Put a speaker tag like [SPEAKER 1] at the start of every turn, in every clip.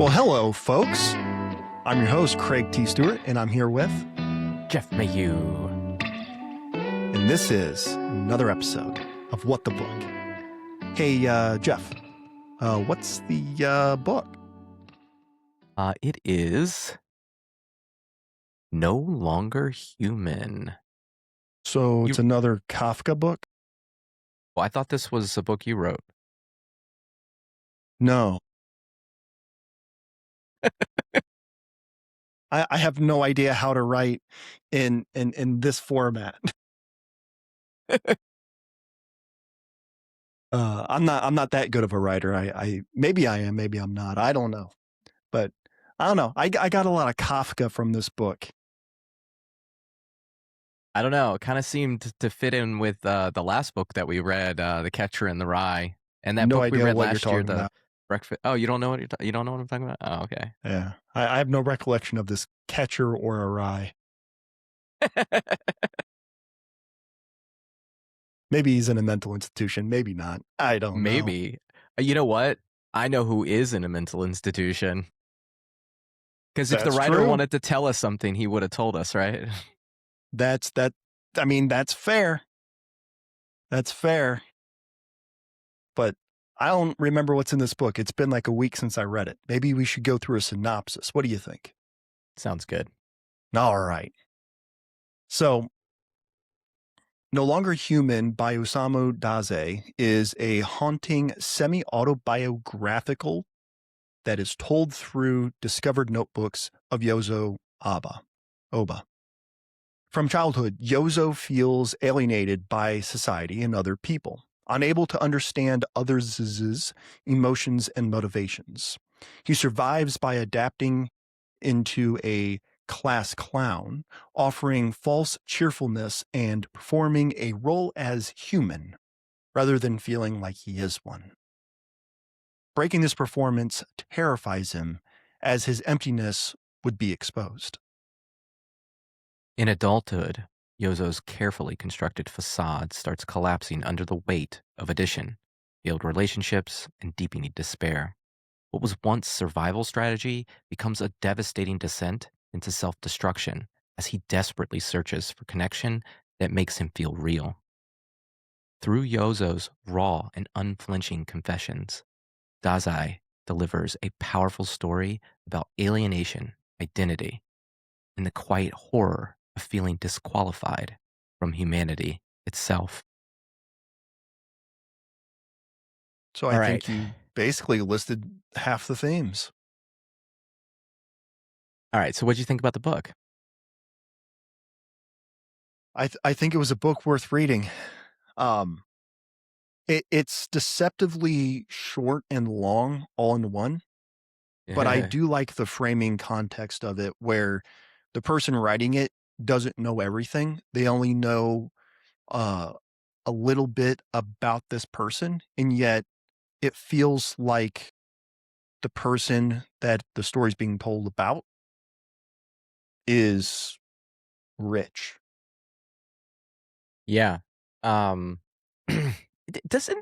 [SPEAKER 1] Well, hello, folks. I'm your host, Craig T. Stewart, and I'm here with
[SPEAKER 2] Jeff Mayhew.
[SPEAKER 1] And this is another episode of What the Book. Hey, Jeff, what's the book?
[SPEAKER 2] It is No Longer Human.
[SPEAKER 1] So it's another Kafka book?
[SPEAKER 2] Well, I thought this was a book you wrote.
[SPEAKER 1] No. I have no idea how to write in this format. I'm not that good of a writer. I maybe I am, maybe I'm not. I don't know. But I don't know. I got a lot of Kafka from this book.
[SPEAKER 2] I don't know. It kind of seemed to fit in with the last book that we read, The Catcher in the Rye, and that
[SPEAKER 1] No
[SPEAKER 2] book we
[SPEAKER 1] idea
[SPEAKER 2] read
[SPEAKER 1] what you're
[SPEAKER 2] last year,
[SPEAKER 1] talking
[SPEAKER 2] the
[SPEAKER 1] about.
[SPEAKER 2] Breakfast. Oh, you don't know what you don't know what I'm talking about? Oh, okay.
[SPEAKER 1] Yeah, I have no recollection of this catcher or a rye. Maybe he's in a mental institution. Maybe not. I don't know.
[SPEAKER 2] Maybe. You know what? I know who is in a mental institution. Because if the writer wanted to tell us something, he would have told us, right?
[SPEAKER 1] That's fair. That's fair. But I don't remember what's in this book. It's been like a week since I read it. Maybe we should go through a synopsis. What do you think?
[SPEAKER 2] Sounds good.
[SPEAKER 1] All right. So, No Longer Human by Osamu Dazai is a haunting semi-autobiographical that is told through discovered notebooks of Yozo Oba. From childhood, Yozo feels alienated by society and other people, unable to understand others' emotions and motivations. He survives by adapting into a class clown, offering false cheerfulness and performing a role as human, rather than feeling like he is one. Breaking this performance terrifies him, as his emptiness would be exposed.
[SPEAKER 2] In adulthood, Yozo's carefully constructed facade starts collapsing under the weight of addition, failed relationships, and deepening despair. What was once survival strategy becomes a devastating descent into self-destruction as he desperately searches for connection that makes him feel real. Through Yozo's raw and unflinching confessions, Dazai delivers a powerful story about alienation, identity, and the quiet horror of feeling disqualified from humanity itself.
[SPEAKER 1] So I think you basically listed half the themes.
[SPEAKER 2] All right. So what did you think about the book?
[SPEAKER 1] I think it was a book worth reading. It's deceptively short and long all in one, but I do like the framing context of it where the person writing it doesn't know everything. They only know a little bit about this person, and yet it feels like the person that the story's being told about is rich.
[SPEAKER 2] Yeah. Doesn't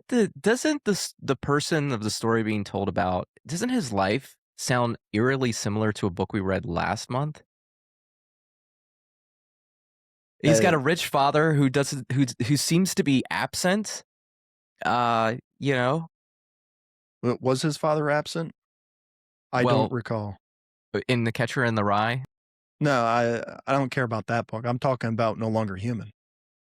[SPEAKER 2] the person of the story being told about, doesn't his life sound eerily similar to a book we read last month? He's got a rich father who seems to be absent. You know.
[SPEAKER 1] Was his father absent? I don't recall.
[SPEAKER 2] In The Catcher in the Rye?
[SPEAKER 1] No, I don't care about that book. I'm talking about No Longer Human.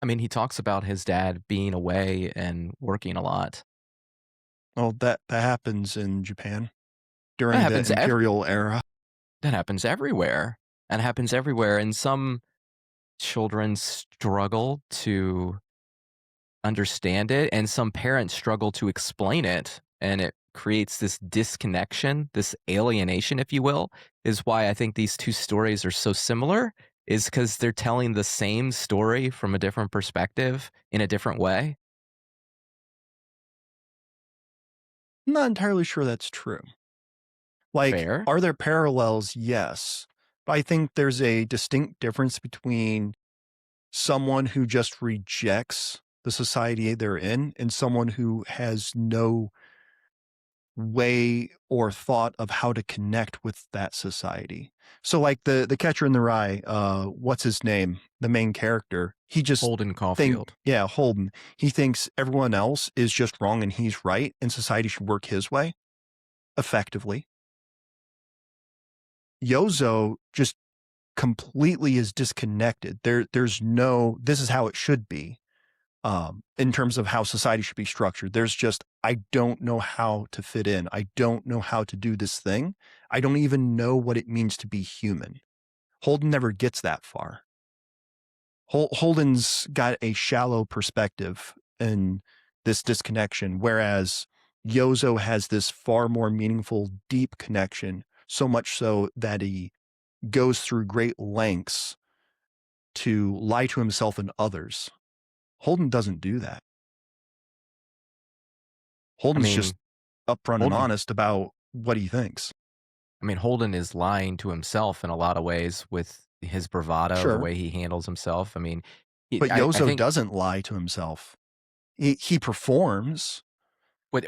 [SPEAKER 2] I mean, he talks about his dad being away and working a lot.
[SPEAKER 1] Well, that happens in Japan during the imperial era.
[SPEAKER 2] That happens everywhere. And happens everywhere. And some children struggle to understand it, and some parents struggle to explain it. And it creates this disconnection, this alienation, if you will, is why I think these two stories are so similar, is because they're telling the same story from a different perspective in a different way.
[SPEAKER 1] I'm not entirely sure that's true. Like,
[SPEAKER 2] Fair.
[SPEAKER 1] Are there parallels? Yes. But I think there's a distinct difference between someone who just rejects the society they're in and someone who has no way or thought of how to connect with that society. So like the Catcher in the Rye, what's his name? The main character. He just
[SPEAKER 2] Holden Caulfield.
[SPEAKER 1] yeah, Holden. He thinks everyone else is just wrong and he's right and society should work his way effectively. Yozo just completely is disconnected. There's no this is how it should be. In terms of how society should be structured. There's just, I don't know how to fit in. I don't know how to do this thing. I don't even know what it means to be human. Holden never gets that far. Holden's got a shallow perspective in this disconnection, whereas Yozo has this far more meaningful, deep connection, so much so that he goes through great lengths to lie to himself and others. Holden doesn't do that.
[SPEAKER 2] I
[SPEAKER 1] Holden's just
[SPEAKER 2] mean,
[SPEAKER 1] upfront and
[SPEAKER 2] Holden
[SPEAKER 1] honest about what he thinks.
[SPEAKER 2] I mean, Holden is lying to himself in a lot of ways with his bravado, the
[SPEAKER 1] Sure.
[SPEAKER 2] way he handles himself. I mean,
[SPEAKER 1] But
[SPEAKER 2] I
[SPEAKER 1] Yozo
[SPEAKER 2] think
[SPEAKER 1] doesn't lie to himself. He performs, but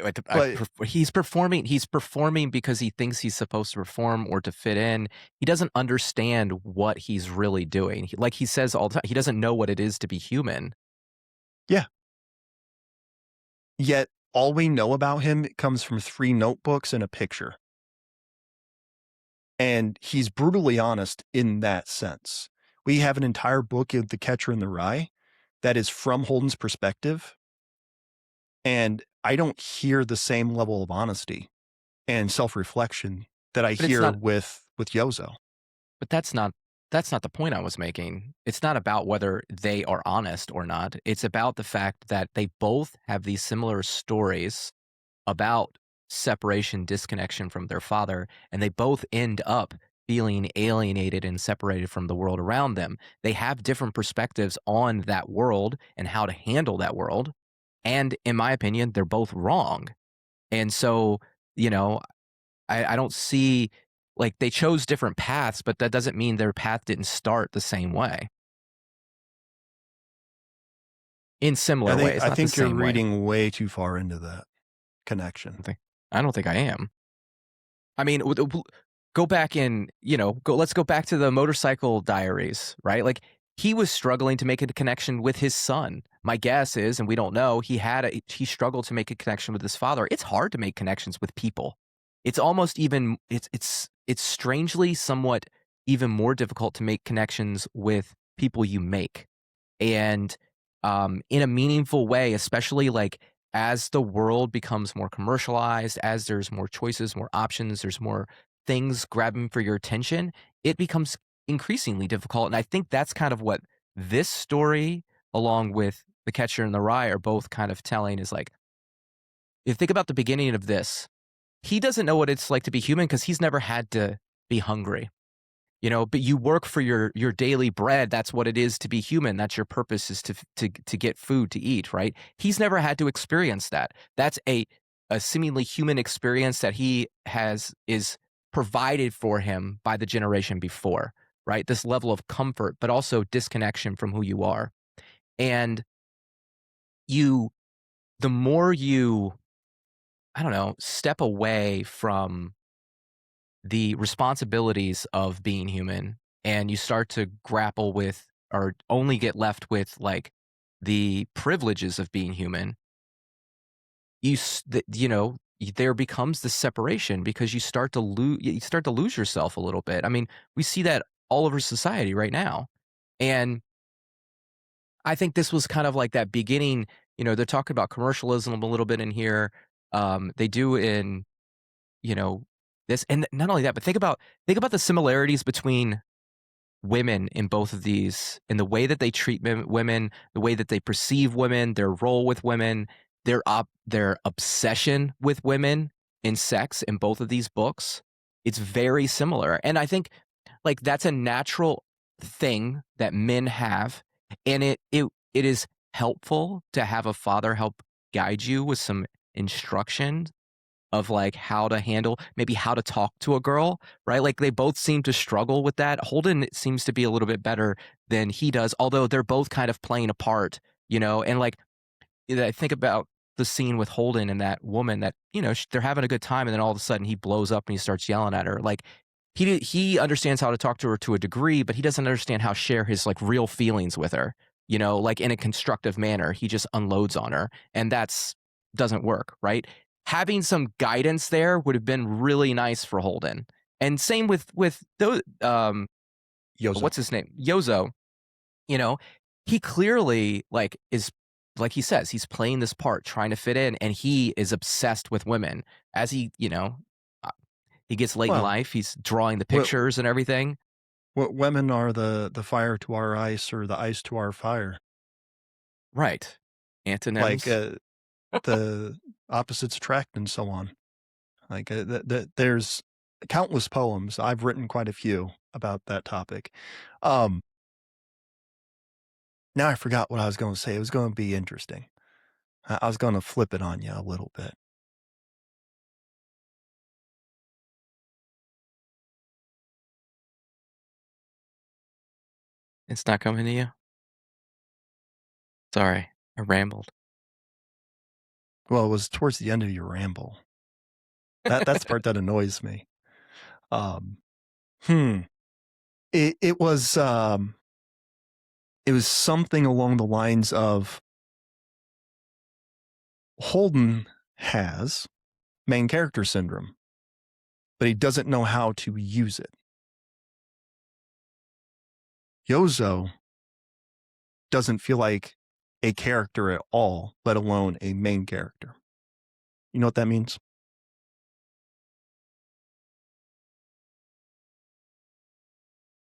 [SPEAKER 2] he's performing. He's performing because he thinks he's supposed to perform or to fit in. He doesn't understand what he's really doing. Like he says all the time, he doesn't know what it is to be human.
[SPEAKER 1] yeah. Yet all we know about him comes from 3 notebooks and a picture. And he's brutally honest in that sense. We have an entire book of The Catcher in the Rye that is from Holden's perspective, and I don't hear the same level of honesty and self-reflection that I
[SPEAKER 2] But it's
[SPEAKER 1] hear
[SPEAKER 2] not.
[SPEAKER 1] with Yozo.
[SPEAKER 2] But that's not the point I was making. It's not about whether they are honest or not. It's about the fact that they both have these similar stories about separation, disconnection from their father, and they both end up feeling alienated and separated from the world around them. They have different perspectives on that world and how to handle that world. And in my opinion, they're both wrong. And so, you know, I don't see like they chose different paths, but that doesn't mean their path didn't start the same way. In similar ways,
[SPEAKER 1] I
[SPEAKER 2] not the
[SPEAKER 1] think you're
[SPEAKER 2] same way.
[SPEAKER 1] reading way too far into that connection.
[SPEAKER 2] I don't think I am. I mean, go back in, let's go back to the motorcycle diaries, right? Like he was struggling to make a connection with his son. My guess is, and we don't know, he struggled to make a connection with his father. It's hard to make connections with people. It's almost even it's strangely somewhat even more difficult to make connections with people you make. And in a meaningful way, especially like as the world becomes more commercialized, as there's more choices, more options, there's more things grabbing for your attention, it becomes increasingly difficult. And I think that's kind of what this story, along with The Catcher in the Rye, are both kind of telling is like, if you think about the beginning of this, he doesn't know what it's like to be human because he's never had to be hungry. But you work for your daily bread. That's what it is to be human. That's your purpose is to get food to eat, right? He's never had to experience that. That's a seemingly human experience that he is provided for him by the generation before, right? This level of comfort, but also disconnection from who you are. And you the more you, I don't know, step away from the responsibilities of being human and you start to grapple with or only get left with like the privileges of being human, there becomes this separation because you start to lose yourself a little bit. I mean, we see that all over society right now. And I think this was kind of like that beginning, they're talking about commercialism a little bit in here. They do in you know, this and not only that, but think about the similarities between women in both of these, in the way that they treat women, the way that they perceive women, their role with women, their obsession with women in sex in both of these books. It's very similar. And I think like that's a natural thing that men have. And it is helpful to have a father help guide you with some instruction of like how to handle, maybe how to talk to a girl, right? Like they both seem to struggle with that. Holden seems to be a little bit better than he does, although they're both kind of playing a part, and like I think about the scene with Holden and that woman that, they're having a good time, and then all of a sudden he blows up and he starts yelling at her. Like, he understands how to talk to her to a degree, but he doesn't understand how to share his, like, real feelings with her, like, in a constructive manner. He just unloads on her, and that's doesn't work, right? Having some guidance there would have been really nice for Holden. And same with those,
[SPEAKER 1] Yozo.
[SPEAKER 2] what's his name? Yozo, you know, he clearly, like, is like he says, he's playing this part, trying to fit in, and he is obsessed with women. As uh, he gets late in
[SPEAKER 1] Well,
[SPEAKER 2] life, he's drawing the
[SPEAKER 1] what
[SPEAKER 2] pictures and everything.
[SPEAKER 1] women are the fire to our ice or the ice to our fire.
[SPEAKER 2] Right.
[SPEAKER 1] Like
[SPEAKER 2] Antonyms.
[SPEAKER 1] the opposites attract and so on. Like there's countless poems. I've written quite a few about that topic. Um, Now I forgot what I was going to say. It was going to be interesting. I was going to flip it on you a little bit.
[SPEAKER 2] It's not coming to you? Sorry, I rambled.
[SPEAKER 1] Well, it was towards the end of your ramble. That's the part that annoys me. Um, hmm. It was something along the lines of Holden has main character syndrome, but he doesn't know how to use it. Yozo doesn't feel like a character at all, let alone a main character. You know what that means?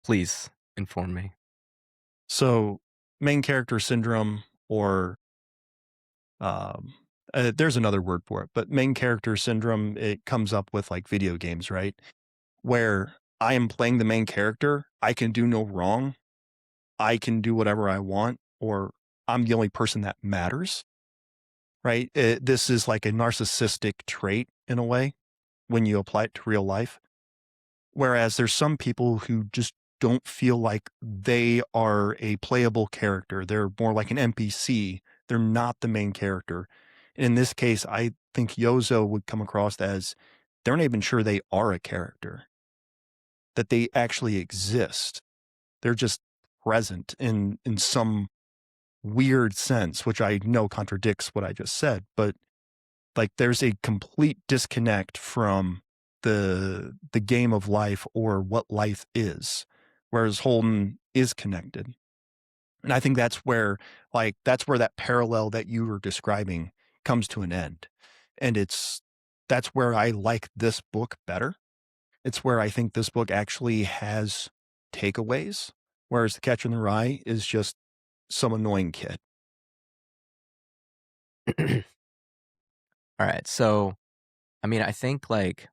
[SPEAKER 2] Please inform me.
[SPEAKER 1] So, main character syndrome, or um, there's another word for it, but main character syndrome, it comes up with like video games, right? Where I am playing the main character, I can do no wrong, I can do whatever I want, or I'm the only person that matters, right? This is like a narcissistic trait in a way when you apply it to real life. Whereas there's some people who just don't feel like they are a playable character. They're more like an NPC. They're not the main character. In this case, I think Yozo would come across as they're not even sure they are a character, that they actually exist. They're just present in some weird sense, which I know contradicts what I just said, but like there's a complete disconnect from the game of life or what life is, whereas Holden is connected. And I think that's where that parallel that you were describing comes to an end. And that's where I like this book better. It's where I think this book actually has takeaways, whereas The Catcher in the Rye is just some annoying kid.
[SPEAKER 2] All right. So, I mean, I think like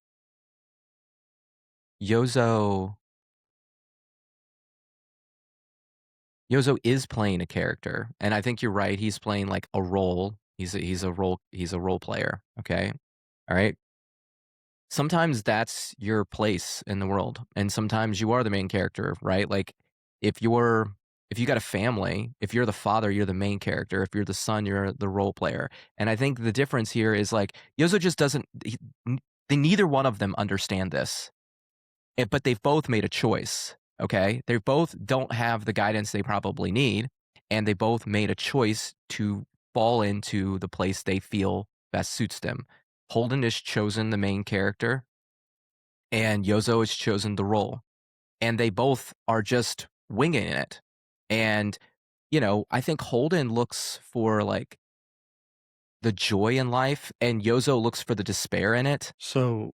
[SPEAKER 2] Yozo Yozo is playing a character, and I think you're right. He's playing like a role. He's a role player. Okay. All right. Sometimes that's your place in the world, and sometimes you are the main character, right? Like if you're if you got a family, if you're the father, you're the main character. If you're the son, you're the role player. And I think the difference here is like Yozo just doesn't. They neither one of them understand this, but they've both made a choice. Okay, they both don't have the guidance they probably need, and they both made a choice to fall into the place they feel best suits them. Holden has chosen the main character, and Yozo has chosen the role, and they both are just winging it. And I think Holden looks for like the joy in life, and Yozo looks for the despair in it.
[SPEAKER 1] So,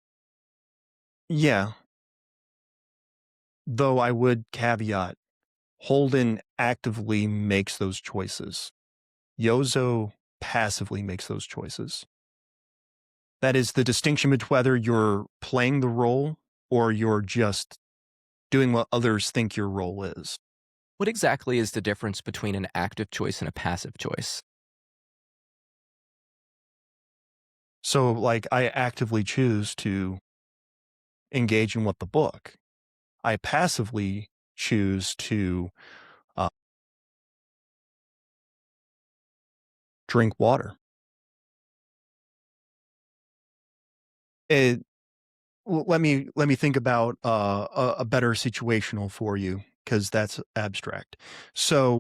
[SPEAKER 1] yeah, though I would caveat Holden actively makes those choices. Yozo passively makes those choices. That is the distinction between whether you're playing the role or you're just doing what others think your role is.
[SPEAKER 2] What exactly is the difference between an active choice and a passive choice?
[SPEAKER 1] So, like, I actively choose to engage in what the book. I passively choose to uh, drink water. It let me think about, a better situational for you, because that's abstract. So,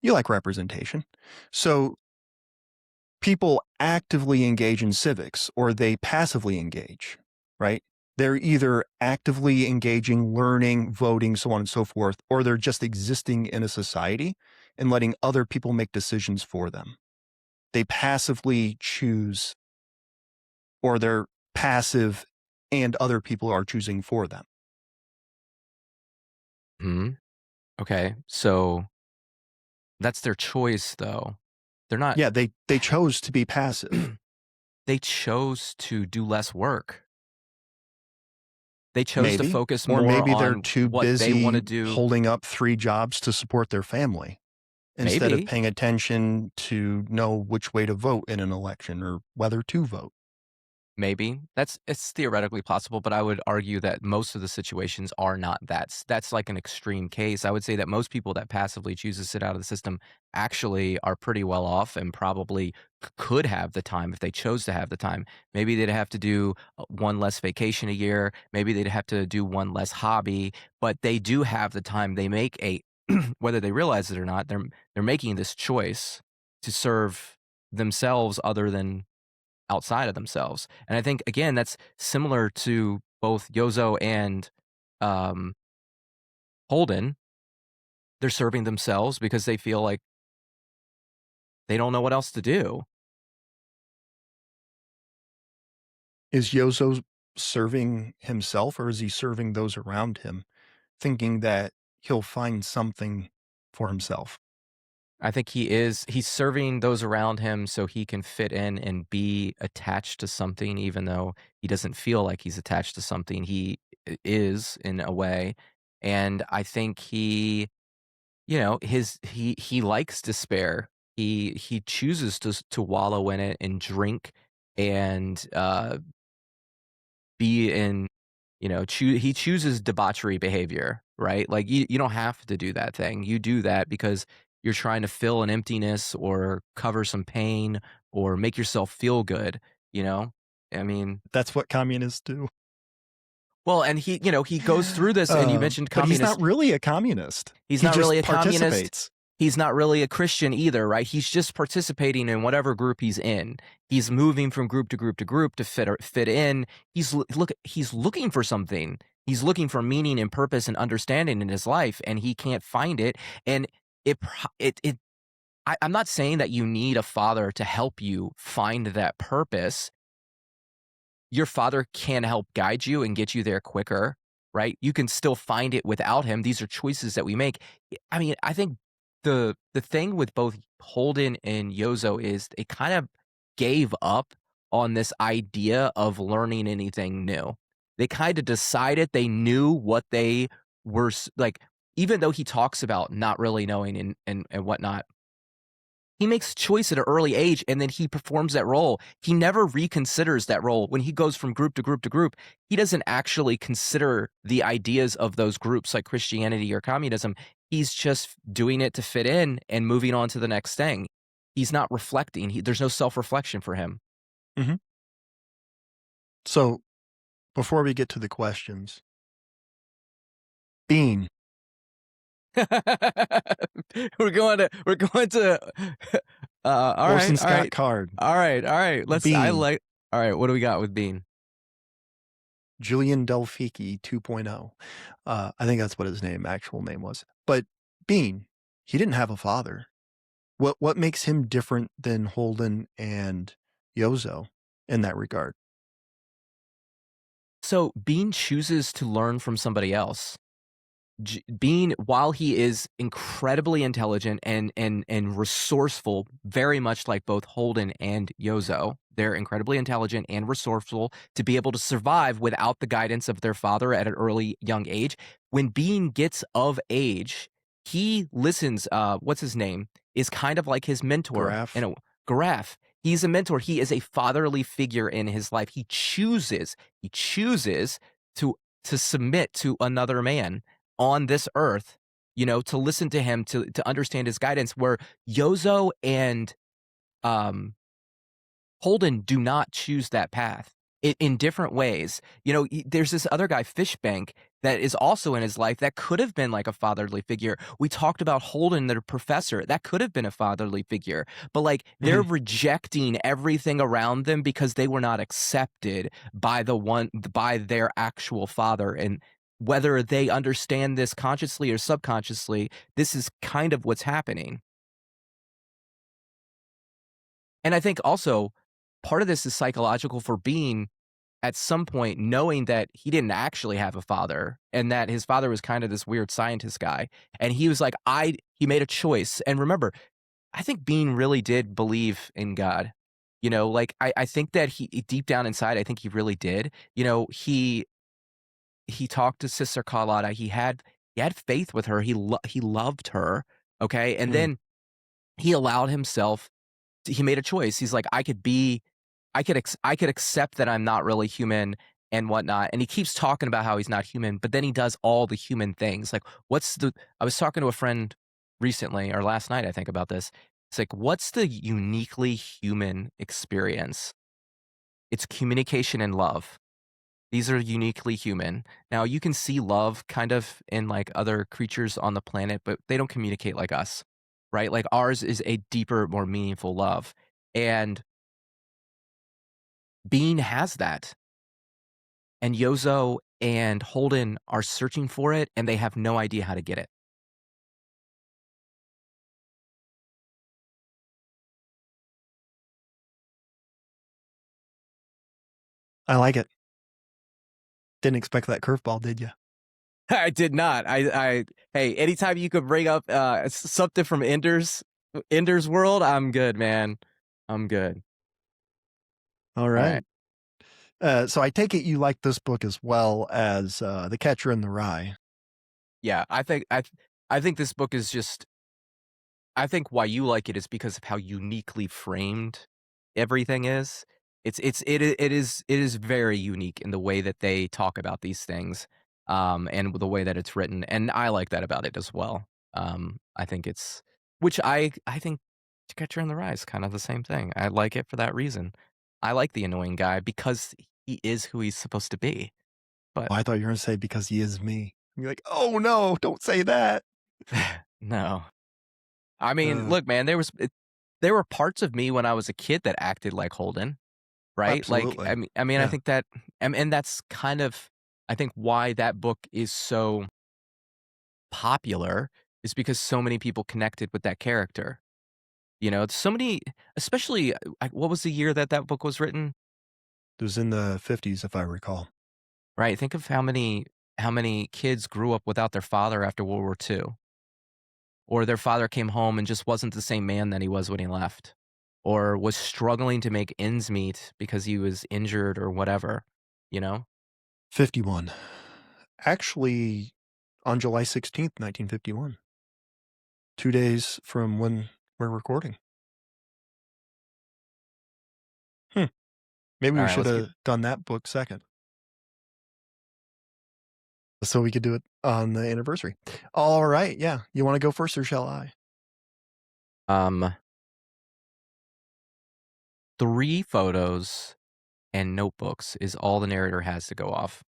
[SPEAKER 1] you like representation. So, people actively engage in civics or they passively engage, right? They're either actively engaging, learning, voting, so on and so forth, or they're just existing in a society and letting other people make decisions for them. They passively choose, or they're passive and other people are choosing for them.
[SPEAKER 2] Mhm. Okay, so that's their choice, though. They're not
[SPEAKER 1] Yeah, they chose to be passive.
[SPEAKER 2] they chose to do less work. They chose to
[SPEAKER 1] Maybe.
[SPEAKER 2] focus
[SPEAKER 1] Or
[SPEAKER 2] more
[SPEAKER 1] maybe they're
[SPEAKER 2] on
[SPEAKER 1] too
[SPEAKER 2] what they wanna
[SPEAKER 1] busy
[SPEAKER 2] do.
[SPEAKER 1] holding up 3 jobs to support their family, instead of
[SPEAKER 2] Maybe.
[SPEAKER 1] paying attention to know which way to vote in an election or whether to vote.
[SPEAKER 2] Maybe. It's theoretically possible, but I would argue that most of the situations are not that. That's like an extreme case. I would say that most people that passively choose to sit out of the system actually are pretty well off and probably could have the time if they chose to have the time. Maybe they'd have to do one less vacation a year. Maybe they'd have to do one less hobby, but they do have the time. They make a whether they realize it or not, they're making this choice to serve themselves other than outside of themselves. And I think again, that's similar to both Yozo and um, Holden. They're serving themselves because they feel like they don't know what else to do.
[SPEAKER 1] Is Yozo serving himself, or is he serving those around him, thinking that he'll find something for himself?
[SPEAKER 2] I think he's serving those around him so he can fit in and be attached to something, even though he doesn't feel like he's attached to something. He is in a way. And I think he likes despair. He chooses to wallow in it and drink and, be in, he chooses debauchery behavior, right? Like, you don't have to do that thing. You do that because you're trying to fill an emptiness or cover some pain or make yourself feel good, you know? I mean,
[SPEAKER 1] That's what communists do.
[SPEAKER 2] well, and he goes through this and you mentioned
[SPEAKER 1] But he's
[SPEAKER 2] communist.
[SPEAKER 1] not really a communist.
[SPEAKER 2] He's
[SPEAKER 1] He
[SPEAKER 2] not
[SPEAKER 1] just
[SPEAKER 2] really a communist.
[SPEAKER 1] participates.
[SPEAKER 2] He's not really a Christian either, right? He's just participating in whatever group he's in. He's moving from group to group to group to fit in. He's looking for something. He's looking for meaning and purpose and understanding in his life, and he can't find it. And it pro- it I'm not saying that you need a father to help you find that purpose. Your father can help guide you and get you there quicker, right? You can still find it without him. These are choices that we make. I mean, I think the thing with both Holden and Yozo is they kind of gave up on this idea of learning anything new. They kind of decided they knew what they were like, even though he talks about not really knowing and whatnot. He makes a choice at an early age, and then he performs that role. He never reconsiders that role. When he goes from group to group to group, he doesn't actually consider the ideas of those groups like Christianity or communism. He's just doing it to fit in and moving on to the next thing. He's not reflecting. There's no self-reflection for him.
[SPEAKER 1] Mhm. So, before we get to the questions, Bean,
[SPEAKER 2] We're going to all right,
[SPEAKER 1] Orson
[SPEAKER 2] all
[SPEAKER 1] Scott
[SPEAKER 2] right.
[SPEAKER 1] Card,
[SPEAKER 2] All right, all right.
[SPEAKER 1] Bean,
[SPEAKER 2] All right, what do we got with Bean?
[SPEAKER 1] Julian Delficki 2.0. I think that's what his actual name was. But Bean, he didn't have a father. What makes him different than Holden and Yozo in that regard?
[SPEAKER 2] So Bean chooses to learn from somebody else. Bean, while he is incredibly intelligent and resourceful, very much like both Holden and Yozo, they're incredibly intelligent and resourceful to be able to survive without the guidance of their father at an early young age. When Bean gets of age, he listens. What's his name? Is kind of like his mentor.
[SPEAKER 1] Graph?
[SPEAKER 2] Garaf. He's a mentor. He is a fatherly figure in his life. He chooses to submit to another man on this earth, to listen to him, to understand his guidance, where Yozo and um Holden do not choose that path in different ways. You know, there's this other guy, Fishbank, that is also in his life that could have been like a fatherly figure. We talked about Holden, the professor, that could have been a fatherly figure, but like they're
[SPEAKER 1] Mhm.
[SPEAKER 2] rejecting everything around them because they were not accepted by their actual father. And whether they understand this consciously or subconsciously, this is kind of what's happening. And I think also part of this is psychological for being at some point knowing that he didn't actually have a father and that his father was kind of this weird scientist guy. And he was like, he made a choice. And remember, I think Bean really did believe in God. You know, like I think that he deep down inside, I think he really did. You know, he talked to Sister Carlotta. He had faith with her. He loved her. Okay. And
[SPEAKER 1] Mhm.
[SPEAKER 2] then he allowed himself he made a choice. He's like, I could accept that I'm not really human and whatnot. And he keeps talking about how he's not human, but then he does all the human things. Like, I was talking to a friend recently or last night, I think, about this. It's like, what's the uniquely human experience? It's communication and love. These are uniquely human. Now, you can see love kind of in like other creatures on the planet, but they don't communicate like us, right? Like ours is a deeper, more meaningful love. And Bean has that. And Yozo and Holden are searching for it, and they have no idea how to get it.
[SPEAKER 1] I like it. Didn't expect that curveball, did you?
[SPEAKER 2] I did not. Hey, anytime you could bring up something from Ender's World, I'm good, man. I'm good.
[SPEAKER 1] All
[SPEAKER 2] All right.
[SPEAKER 1] right. So I take it you like this book as well as The Catcher in the Rye.
[SPEAKER 2] Yeah, I think this book is just I think why you like it is because of how uniquely framed everything is. It is very unique in the way that they talk about these things, and the way that it's written, and I like that about it as well. I think it's which I think To Catcher in the Rye is kind of the same thing. I like it for that reason. I like the annoying guy because he is who he's supposed to be. But
[SPEAKER 1] Oh, I thought you were going to say because he is me. You're like, oh no, don't say that.
[SPEAKER 2] no. I mean,
[SPEAKER 1] Uh,
[SPEAKER 2] look, man, there were parts of me when I was a kid that acted like Holden, right? Like,
[SPEAKER 1] Absolutely.
[SPEAKER 2] I
[SPEAKER 1] Yeah.
[SPEAKER 2] think that, and that's kind of, I think why that book is so popular is because so many people connected with that character. You know, so many, especially, what was the year that that book was written?
[SPEAKER 1] It was in the 50s, if I recall.
[SPEAKER 2] Right? Think of how many kids grew up without their father after World War II. Or their father came home and just wasn't the same man that he was when he left, or was struggling to make ends meet because he was injured or whatever, you know?
[SPEAKER 1] 51. Actually, on July 16th, 1951. 2 days from when we're recording. Hmm. Maybe we
[SPEAKER 2] Alright,
[SPEAKER 1] should
[SPEAKER 2] let's get
[SPEAKER 1] have done that book second so we could do it on the anniversary. All right. Yeah. You want to go first or shall I?
[SPEAKER 2] um, 3 photos and notebooks is all the narrator has to go off.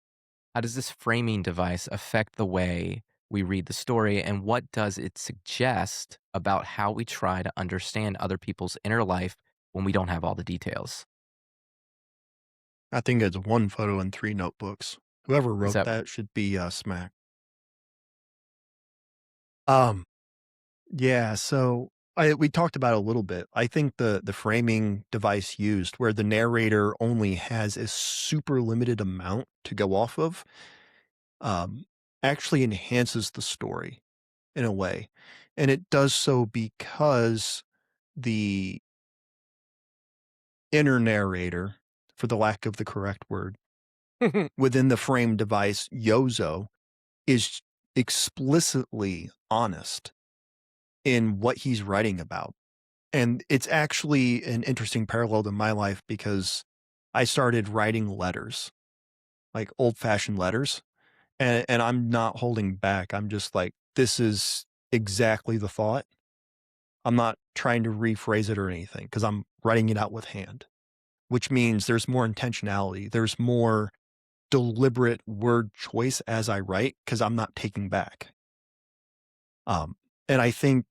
[SPEAKER 2] How does this framing device affect the way we read the story, and what does it suggest about how we try to understand other people's inner life when we don't have all the details?
[SPEAKER 1] I think it's 1 photo and 3 notebooks. Whoever
[SPEAKER 2] Is
[SPEAKER 1] wrote
[SPEAKER 2] that
[SPEAKER 1] that should be smacked. Um, yeah, so we talked about it a little bit. I think the framing device used where the narrator only has a super limited amount to go off of um, actually enhances the story in a way. And it does so because the inner narrator, for the lack of the correct word, within the frame device, Yozo, is explicitly honest in what he's writing about. And it's actually an interesting parallel to my life because I started writing letters, like old fashioned letters, and I'm not holding back. I'm just like, this is exactly the thought. I'm not trying to rephrase it or anything because I'm writing it out with hand. which means there's more intentionality. There's more deliberate word choice as I write because I'm not taking back. Um, and I think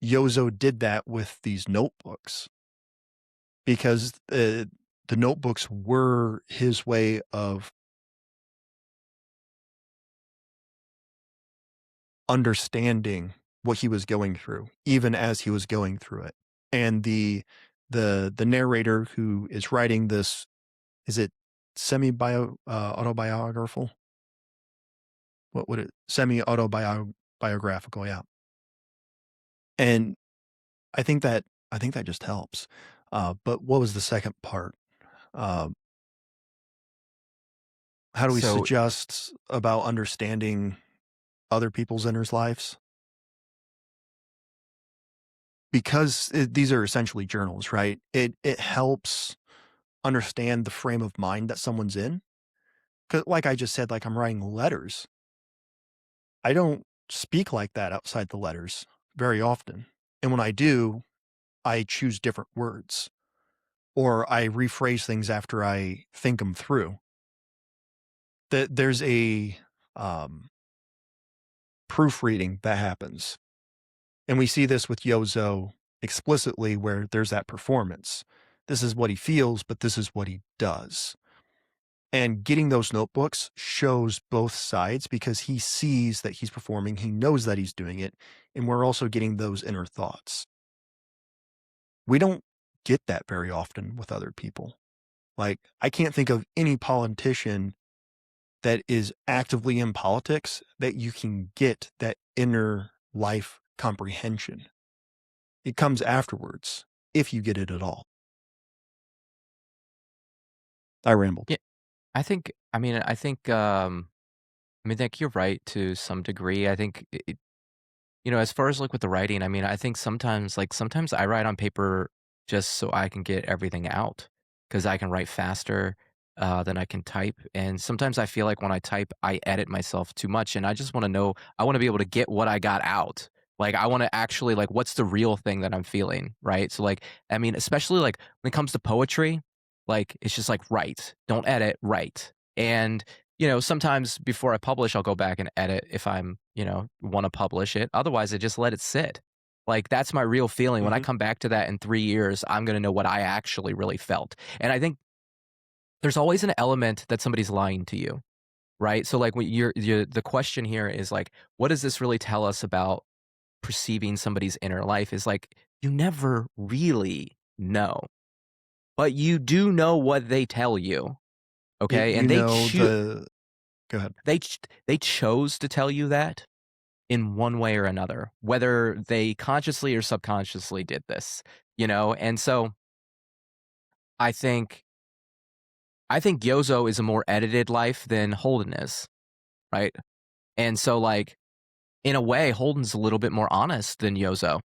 [SPEAKER 1] Yozo did that with these notebooks because the notebooks were his way of understanding what he was going through, even as he was going through it. And the narrator who is writing this, is it autobiographical? What would it biographical? Yeah. And I think that just helps. But what was the second part? Um, how do we
[SPEAKER 2] So
[SPEAKER 1] suggest about understanding other people's inner lives? Because these are essentially journals, right? It helps understand the frame of mind that someone's in. Because, like I just said, like I'm writing letters. I don't speak like that outside the letters very often, and when I do, I choose different words or I rephrase things after I think them through. That there's a um, proofreading that happens. And we see this with Yozo explicitly where there's that performance. This is what he feels, but this is what he does. And getting those notebooks shows both sides because he sees that he's performing, he knows that he's doing it, and we're also getting those inner thoughts. We don't get that very often with other people. Like, I can't think of any politician that is actively in politics that you can get that inner life comprehension. It comes afterwards, if you get it at all. I rambled.
[SPEAKER 2] yeah, I think you're right to some degree. I think as far as like with the writing, I think sometimes I write on paper just so I can get everything out because I can write faster than I can type. And sometimes I feel like when I type, I edit myself too much, and I just want to know. I want to be able to get what I got out. Like I want to actually like what's the real thing that I'm feeling, right? So like especially like when it comes to poetry, like it's just like write, don't edit, write. And sometimes before I publish, I'll go back and edit if I'm, want to publish it. Otherwise, I just let it sit. Like that's my real feeling. When I
[SPEAKER 1] Mhm.
[SPEAKER 2] come back to that in 3 years, I'm going to know what I actually really felt. And I think there's always an element that somebody's lying to you, right? So like when the question here is like, what does this really tell us about perceiving somebody's inner life? Is like you never really know, but you do know what they tell you. Okay.
[SPEAKER 1] You
[SPEAKER 2] And
[SPEAKER 1] know, go ahead.
[SPEAKER 2] they chose to tell you that in one way or another, whether they consciously or subconsciously did this, And so I think Yozo is a more edited life than Holden is, right? And so like in a way, Holden's a little bit more honest than Yozo.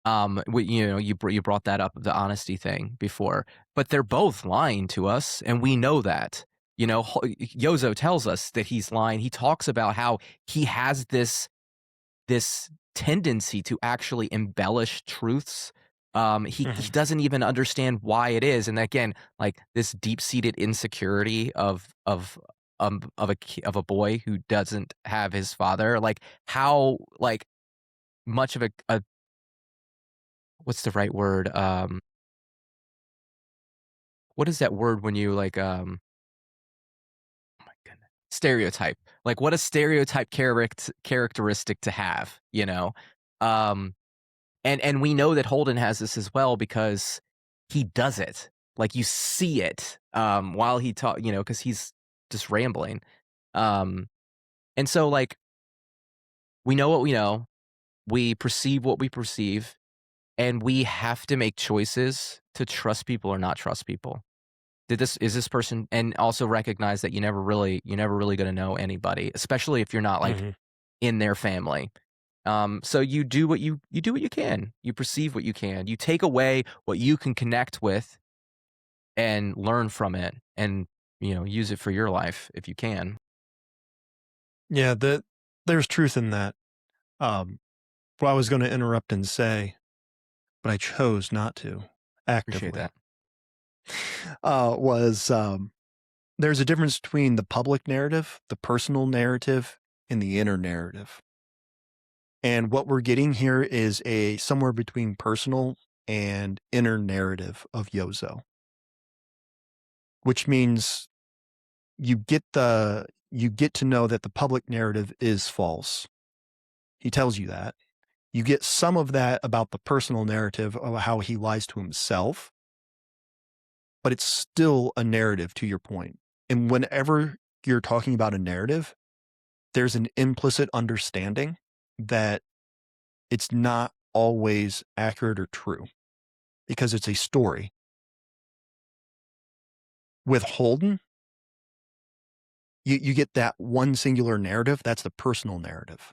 [SPEAKER 2] You brought that up, the honesty thing before, but they're both lying to us, and we know that. Yozo tells us that he's lying. He talks about how he has this tendency to actually embellish truths. He
[SPEAKER 1] Mhm.
[SPEAKER 2] doesn't even understand why it is, and again, like this deep seated insecurity of a boy who doesn't have his father. Like how like much of a what's the right word? What is that word when you like oh my goodness, stereotype? Like what a stereotype characteristic to have, Um, and we know that Holden has this as well because he does it. Like, you see it, while he because he's just rambling. Um, and so, like, we know what we know, we perceive what we perceive, and we have to make choices to trust people or not trust people. Is this person, and also recognize that you're never really gonna know anybody, especially if you're not, like,
[SPEAKER 1] Mhm.
[SPEAKER 2] in their family. So you do what you can. You perceive what you can. You take away what you can connect with and learn from it, and use it for your life if you can.
[SPEAKER 1] Yeah, there's truth in that. Um, what I was gonna interrupt and say, but I chose not to
[SPEAKER 2] Appreciate
[SPEAKER 1] actively.
[SPEAKER 2] that.
[SPEAKER 1] was there's a difference between the public narrative, the personal narrative, and the inner narrative. And what we're getting here is a somewhere between personal and inner narrative of Yozo, which means you get to know that the public narrative is false. He tells you that. You get some of that about the personal narrative of how he lies to himself, but it's still a narrative to your point. And whenever you're talking about a narrative, there's an implicit understanding that it's not always accurate or true because it's a story. With Holden, you get that one singular narrative. That's the personal narrative.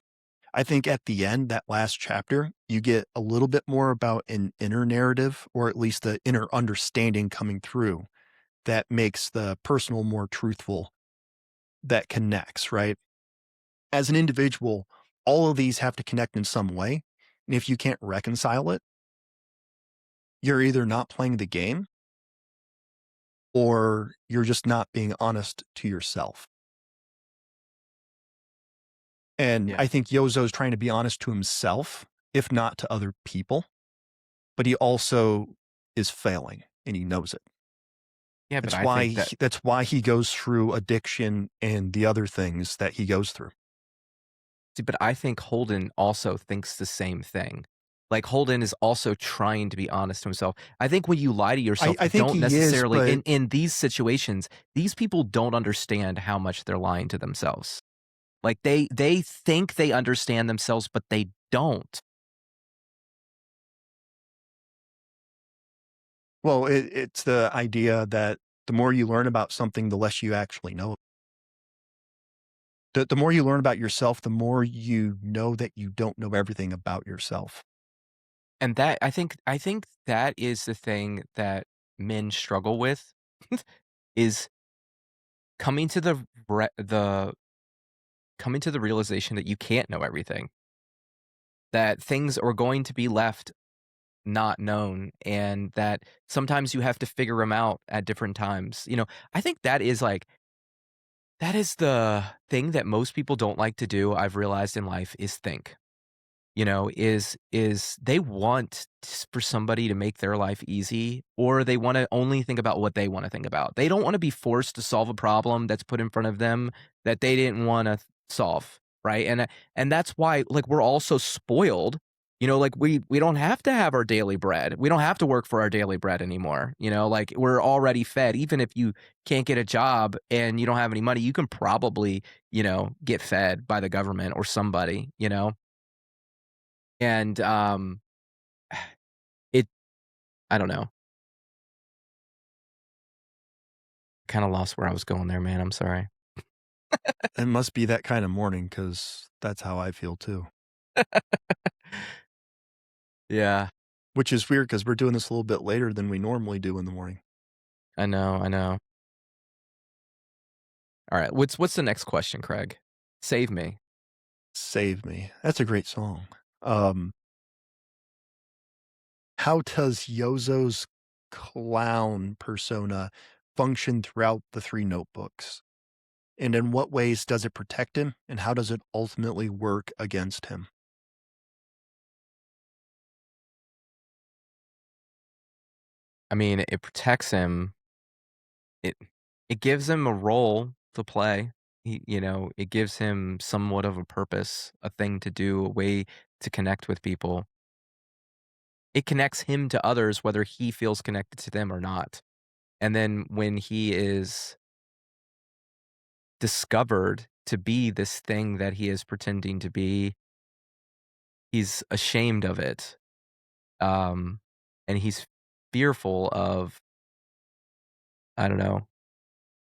[SPEAKER 1] I think at the end, that last chapter, you get a little bit more about an inner narrative, or at least the inner understanding coming through that makes the personal more truthful, that connects, right? As an individual, all of these have to connect in some way. And if you can't reconcile it, you're either not playing the game or you're just not being honest to yourself. And
[SPEAKER 2] Yeah.
[SPEAKER 1] I think Yozo's trying to be honest to himself, if not to other people, but he also is failing and he knows it.
[SPEAKER 2] Yeah, but I think that
[SPEAKER 1] That's why he goes through addiction and the other things that he goes through.
[SPEAKER 2] see, but I think Holden also thinks the same thing. Like, Holden is also trying to be honest to himself. I think when you lie to yourself,
[SPEAKER 1] I
[SPEAKER 2] you
[SPEAKER 1] think
[SPEAKER 2] don't
[SPEAKER 1] he is,
[SPEAKER 2] necessarily
[SPEAKER 1] but
[SPEAKER 2] in these situations, these people don't understand how much they're lying to themselves. Like, they think they understand themselves, but they don't.
[SPEAKER 1] well, it's the idea that the more you learn about something, the less you actually know. The more you learn about yourself, the more you know that you don't know everything about yourself.
[SPEAKER 2] And that I think that is the thing that men struggle with is coming to the coming to the realization that you can't know everything. That things are going to be left not known and that sometimes you have to figure them out at different times. I think that is the thing that most people don't like to do, I've realized in life, is think. Is they want for somebody to make their life easy, or they wanna only think about what they wanna think about. They don't wanna be forced to solve a problem that's put in front of them that they didn't wanna solve, right? And that's why, like, we're all so spoiled, like, we don't have to have our daily bread. We don't have to work for our daily bread anymore, like, we're already fed. Even if you can't get a job and you don't have any money, you can probably, get fed by the government or somebody, you know? And, it I don't know. Kinda lost where I was going there, man, I'm sorry.
[SPEAKER 1] It must be that kind of morning because that's how I feel too.
[SPEAKER 2] Yeah,
[SPEAKER 1] Which is weird because we're doing this a little bit later than we normally do in the morning.
[SPEAKER 2] I know, I know. Alright, what's the next question, Craig? Save me.
[SPEAKER 1] Save Me. That's a great song. Um, how does Yozo's clown persona function throughout the three notebooks? And in what ways does it protect him? And how does it ultimately work against him?
[SPEAKER 2] I mean, it protects him. It it gives him a role to play. It gives him somewhat of a purpose, a thing to do, a way to connect with people. It connects him to others whether he feels connected to them or not. And then when he is discovered to be this thing that he is pretending to be, he's ashamed of it, um, and he's fearful of, I don't know,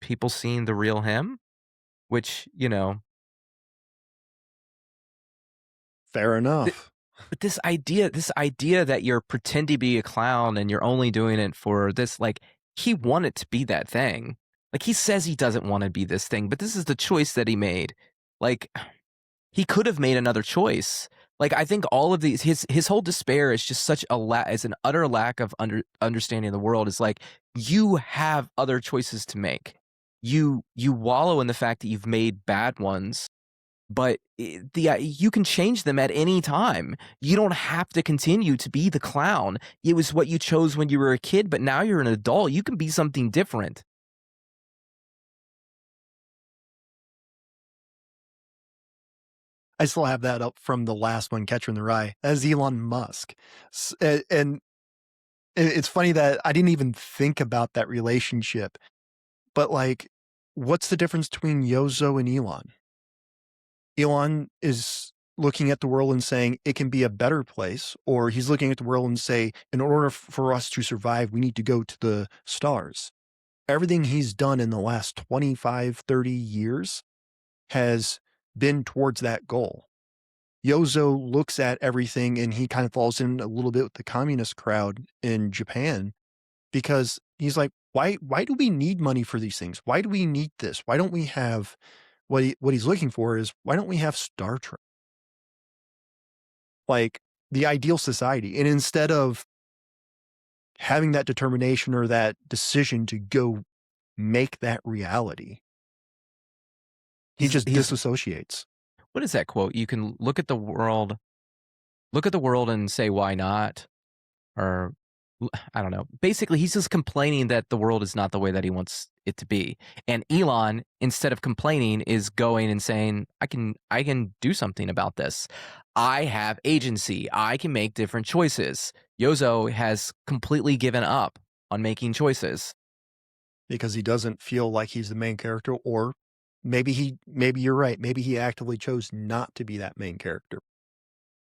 [SPEAKER 2] people seeing the real him, which,
[SPEAKER 1] Fair
[SPEAKER 2] th
[SPEAKER 1] enough.
[SPEAKER 2] but this idea that you're pretending to be a clown and you're only doing it for this, like, he wanted to be that thing. Like, he says he doesn't wanna be this thing, but this is the choice that he made. Like, he could have made another choice. Like, I think all of these his whole despair is just such a is an utter lack of understanding of the world. Is like, you have other choices to make. You wallow in the fact that you've made bad ones, but you can change them at any time. You don't have to continue to be the clown. It was what you chose when you were a kid, but now you're an adult. You can be something different.
[SPEAKER 1] I still have that up from the last one, Catcher in the Rye, as Elon Musk. And it's funny that I didn't even think about that relationship, but like, what's the difference between Yozo and Elon? Elon is looking at the world and saying it can be a better place, or he's looking at the world and say, in order for us to survive, we need to go to the stars. Everything he's done in the last 25, 30 years has been towards that goal. Yozo looks at everything and he kind of falls in a little bit with the communist crowd in Japan because he's like, why do we need money for these things? Why do we need this? Why don't we have what he's looking for is why don't we have Star Trek? Like the ideal society. And instead of having that determination or that decision to go make that reality, he just
[SPEAKER 2] He's
[SPEAKER 1] disassociates.
[SPEAKER 2] what is that quote? You can look at the world and say why not, or I don't know. Basically, he's just complaining that the world is not the way that he wants it to be. And Elon, instead of complaining, is going and saying, I can do something about this. I have agency. I can make different choices. Yozo has completely given up on making choices.
[SPEAKER 1] Because he doesn't feel like he's the main character, or maybe you're right. Maybe he actively chose not to be that main character.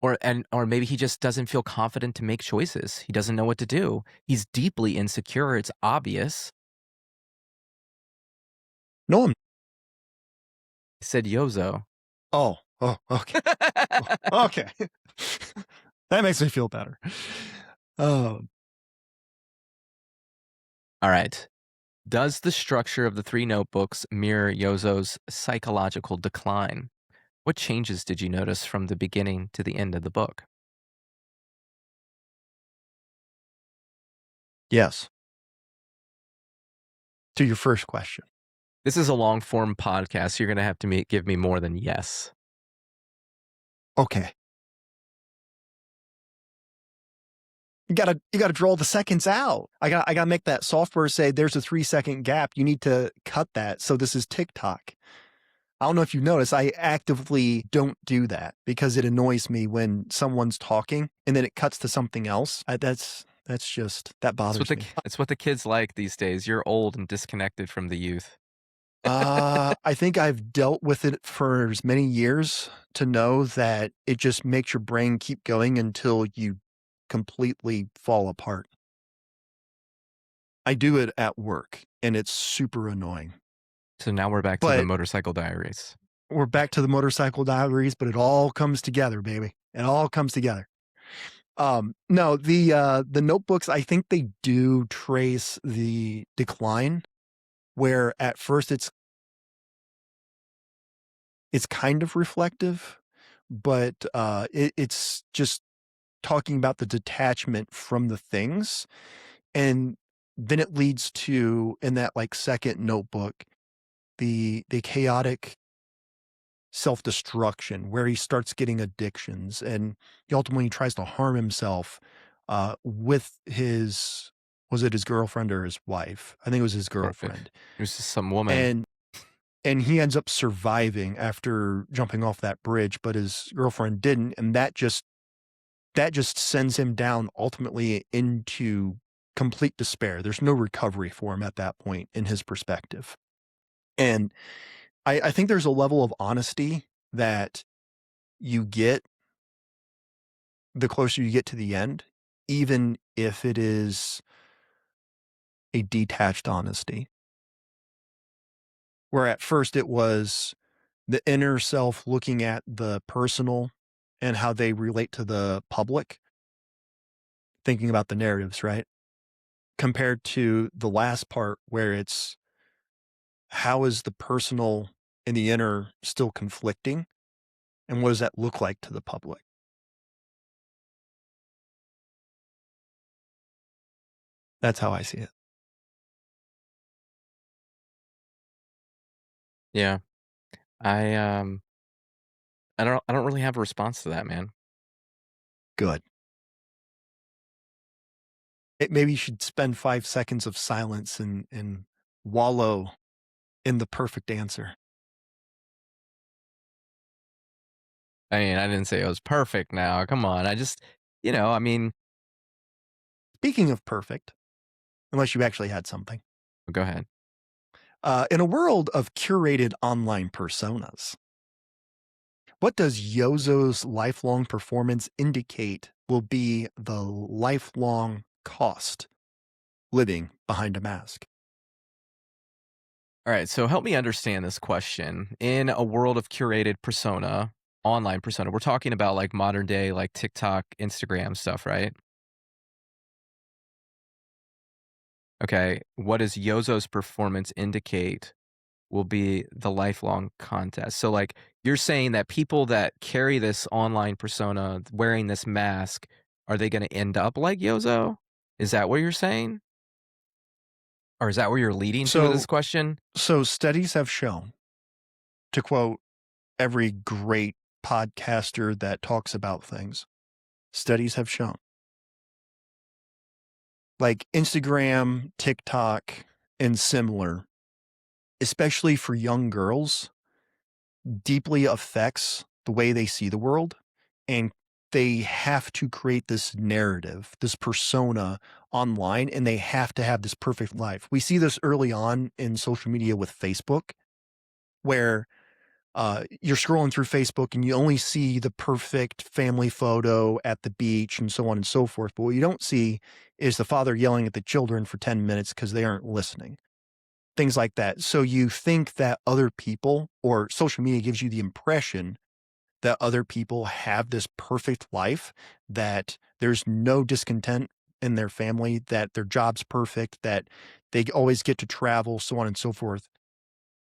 [SPEAKER 2] Or maybe he just doesn't feel confident to make choices. He doesn't know what to do. He's deeply insecure. It's obvious.
[SPEAKER 1] No,
[SPEAKER 2] He said Yozo.
[SPEAKER 1] okay. Okay. That makes me feel better. Um,
[SPEAKER 2] All right. Does the structure of the three notebooks mirror Yozo's psychological decline? What changes did you notice from the beginning to the end of the book?
[SPEAKER 1] yes. To your first question.
[SPEAKER 2] This is a long form podcast. So you're going to have to give me more than yes.
[SPEAKER 1] Okay. You gotta draw the seconds out. I gotta make that software say there's a 3-second gap. You need to cut that. So this is TikTok. I don't know if you notice, I actively don't do that because it annoys me when someone's talking and then it cuts to something else. That's just that bothers me.
[SPEAKER 2] It's what the kids like these days. You're old and disconnected from the youth.
[SPEAKER 1] I think I've dealt with it for as many years to know that it just makes your brain keep going until you completely fall apart. I do it at work and it's super annoying.
[SPEAKER 2] So now we're back to the
[SPEAKER 1] But
[SPEAKER 2] motorcycle diaries.
[SPEAKER 1] we're back to the motorcycle diaries, but it all comes together, baby. It all comes together. No, the notebooks, I think they do trace the decline where at first it's kind of reflective, but it's just talking about the detachment from the things. And then it leads to, in that like second notebook, the chaotic self-destruction where he starts getting addictions and he ultimately tries to harm himself with his was it his girlfriend or his wife? I think it was his girlfriend.
[SPEAKER 2] It was just some woman.
[SPEAKER 1] And he ends up surviving after jumping off that bridge, but his girlfriend didn't, and that just sends him down ultimately into complete despair. There's no recovery for him at that point in his perspective. And I think there's a level of honesty that you get the closer you get to the end, even if it is a detached honesty. Where at first it was the inner self looking at the personal and how they relate to the public, thinking about the narratives, right? Compared to the last part where it's how is the personal and the inner still conflicting? And what does that look like to the public? That's how I see it.
[SPEAKER 2] Yeah. I, um, I don't really have a response to that, man.
[SPEAKER 1] Good. Maybe you should spend 5 seconds of silence and wallow in the perfect answer.
[SPEAKER 2] I mean, I didn't say it was perfect now, come on, I just I mean
[SPEAKER 1] Speaking of perfect, unless you actually had something,
[SPEAKER 2] go ahead.
[SPEAKER 1] in a world of curated online personas, what does Yozo's lifelong performance indicate will be the lifelong cost living behind a mask?
[SPEAKER 2] Alright, so help me understand this question. In a world of curated persona, online persona, we're talking about, like, modern day, like, TikTok, Instagram stuff, right? Okay, what does Yozo's performance indicate will be the lifelong contest? So, like, you're saying that people that carry this online persona wearing this mask, are they gonna end up like Yozo? Is that what you're saying? Or is that where you're leading to with this
[SPEAKER 1] So,
[SPEAKER 2] question?
[SPEAKER 1] studies have shown, to quote every great podcaster that talks about things, studies have shown, like Instagram, TikTok, and similar, especially for young girls, deeply affects the way they see the world. And they have to create this narrative, this persona online, and they have to have this perfect life. We see this early on in social media with Facebook, where you're scrolling through Facebook and you only see the perfect family photo at the beach and so on and so forth. But what you don't see is the father yelling at the children for 10 minutes because they aren't listening, things like that. So you think that other people or social media gives you the impression that other people have this perfect life, that there's no discontent in their family, that their job's perfect, that they always get to travel, so on and so forth.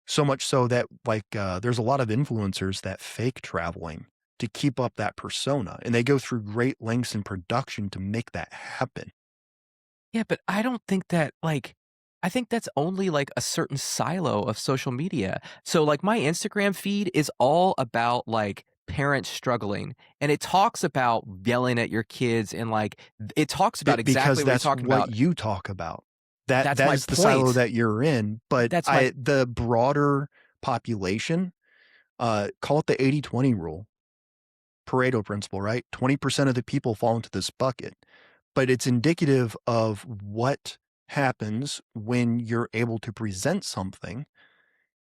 [SPEAKER 1] So much so that, like, there's a lot of influencers that fake traveling to keep up that persona, and they go through great lengths in production to make that happen.
[SPEAKER 2] Yeah, but I don't think that, like I think that's only, like, a certain silo of social media. So, like, my Instagram feed is all about, like, parents struggling, and it talks about yelling at your kids and, like, it talks about
[SPEAKER 1] Because
[SPEAKER 2] exactly what you're
[SPEAKER 1] that's
[SPEAKER 2] talking
[SPEAKER 1] what
[SPEAKER 2] about.
[SPEAKER 1] you talk about. That
[SPEAKER 2] That's
[SPEAKER 1] that
[SPEAKER 2] my
[SPEAKER 1] is the silo
[SPEAKER 2] point.
[SPEAKER 1] that you're in, but
[SPEAKER 2] That's my
[SPEAKER 1] I the broader population, call it the 80-20 rule, Pareto principle, right? 20% of the people fall into this bucket, but it's indicative of what happens when you're able to present something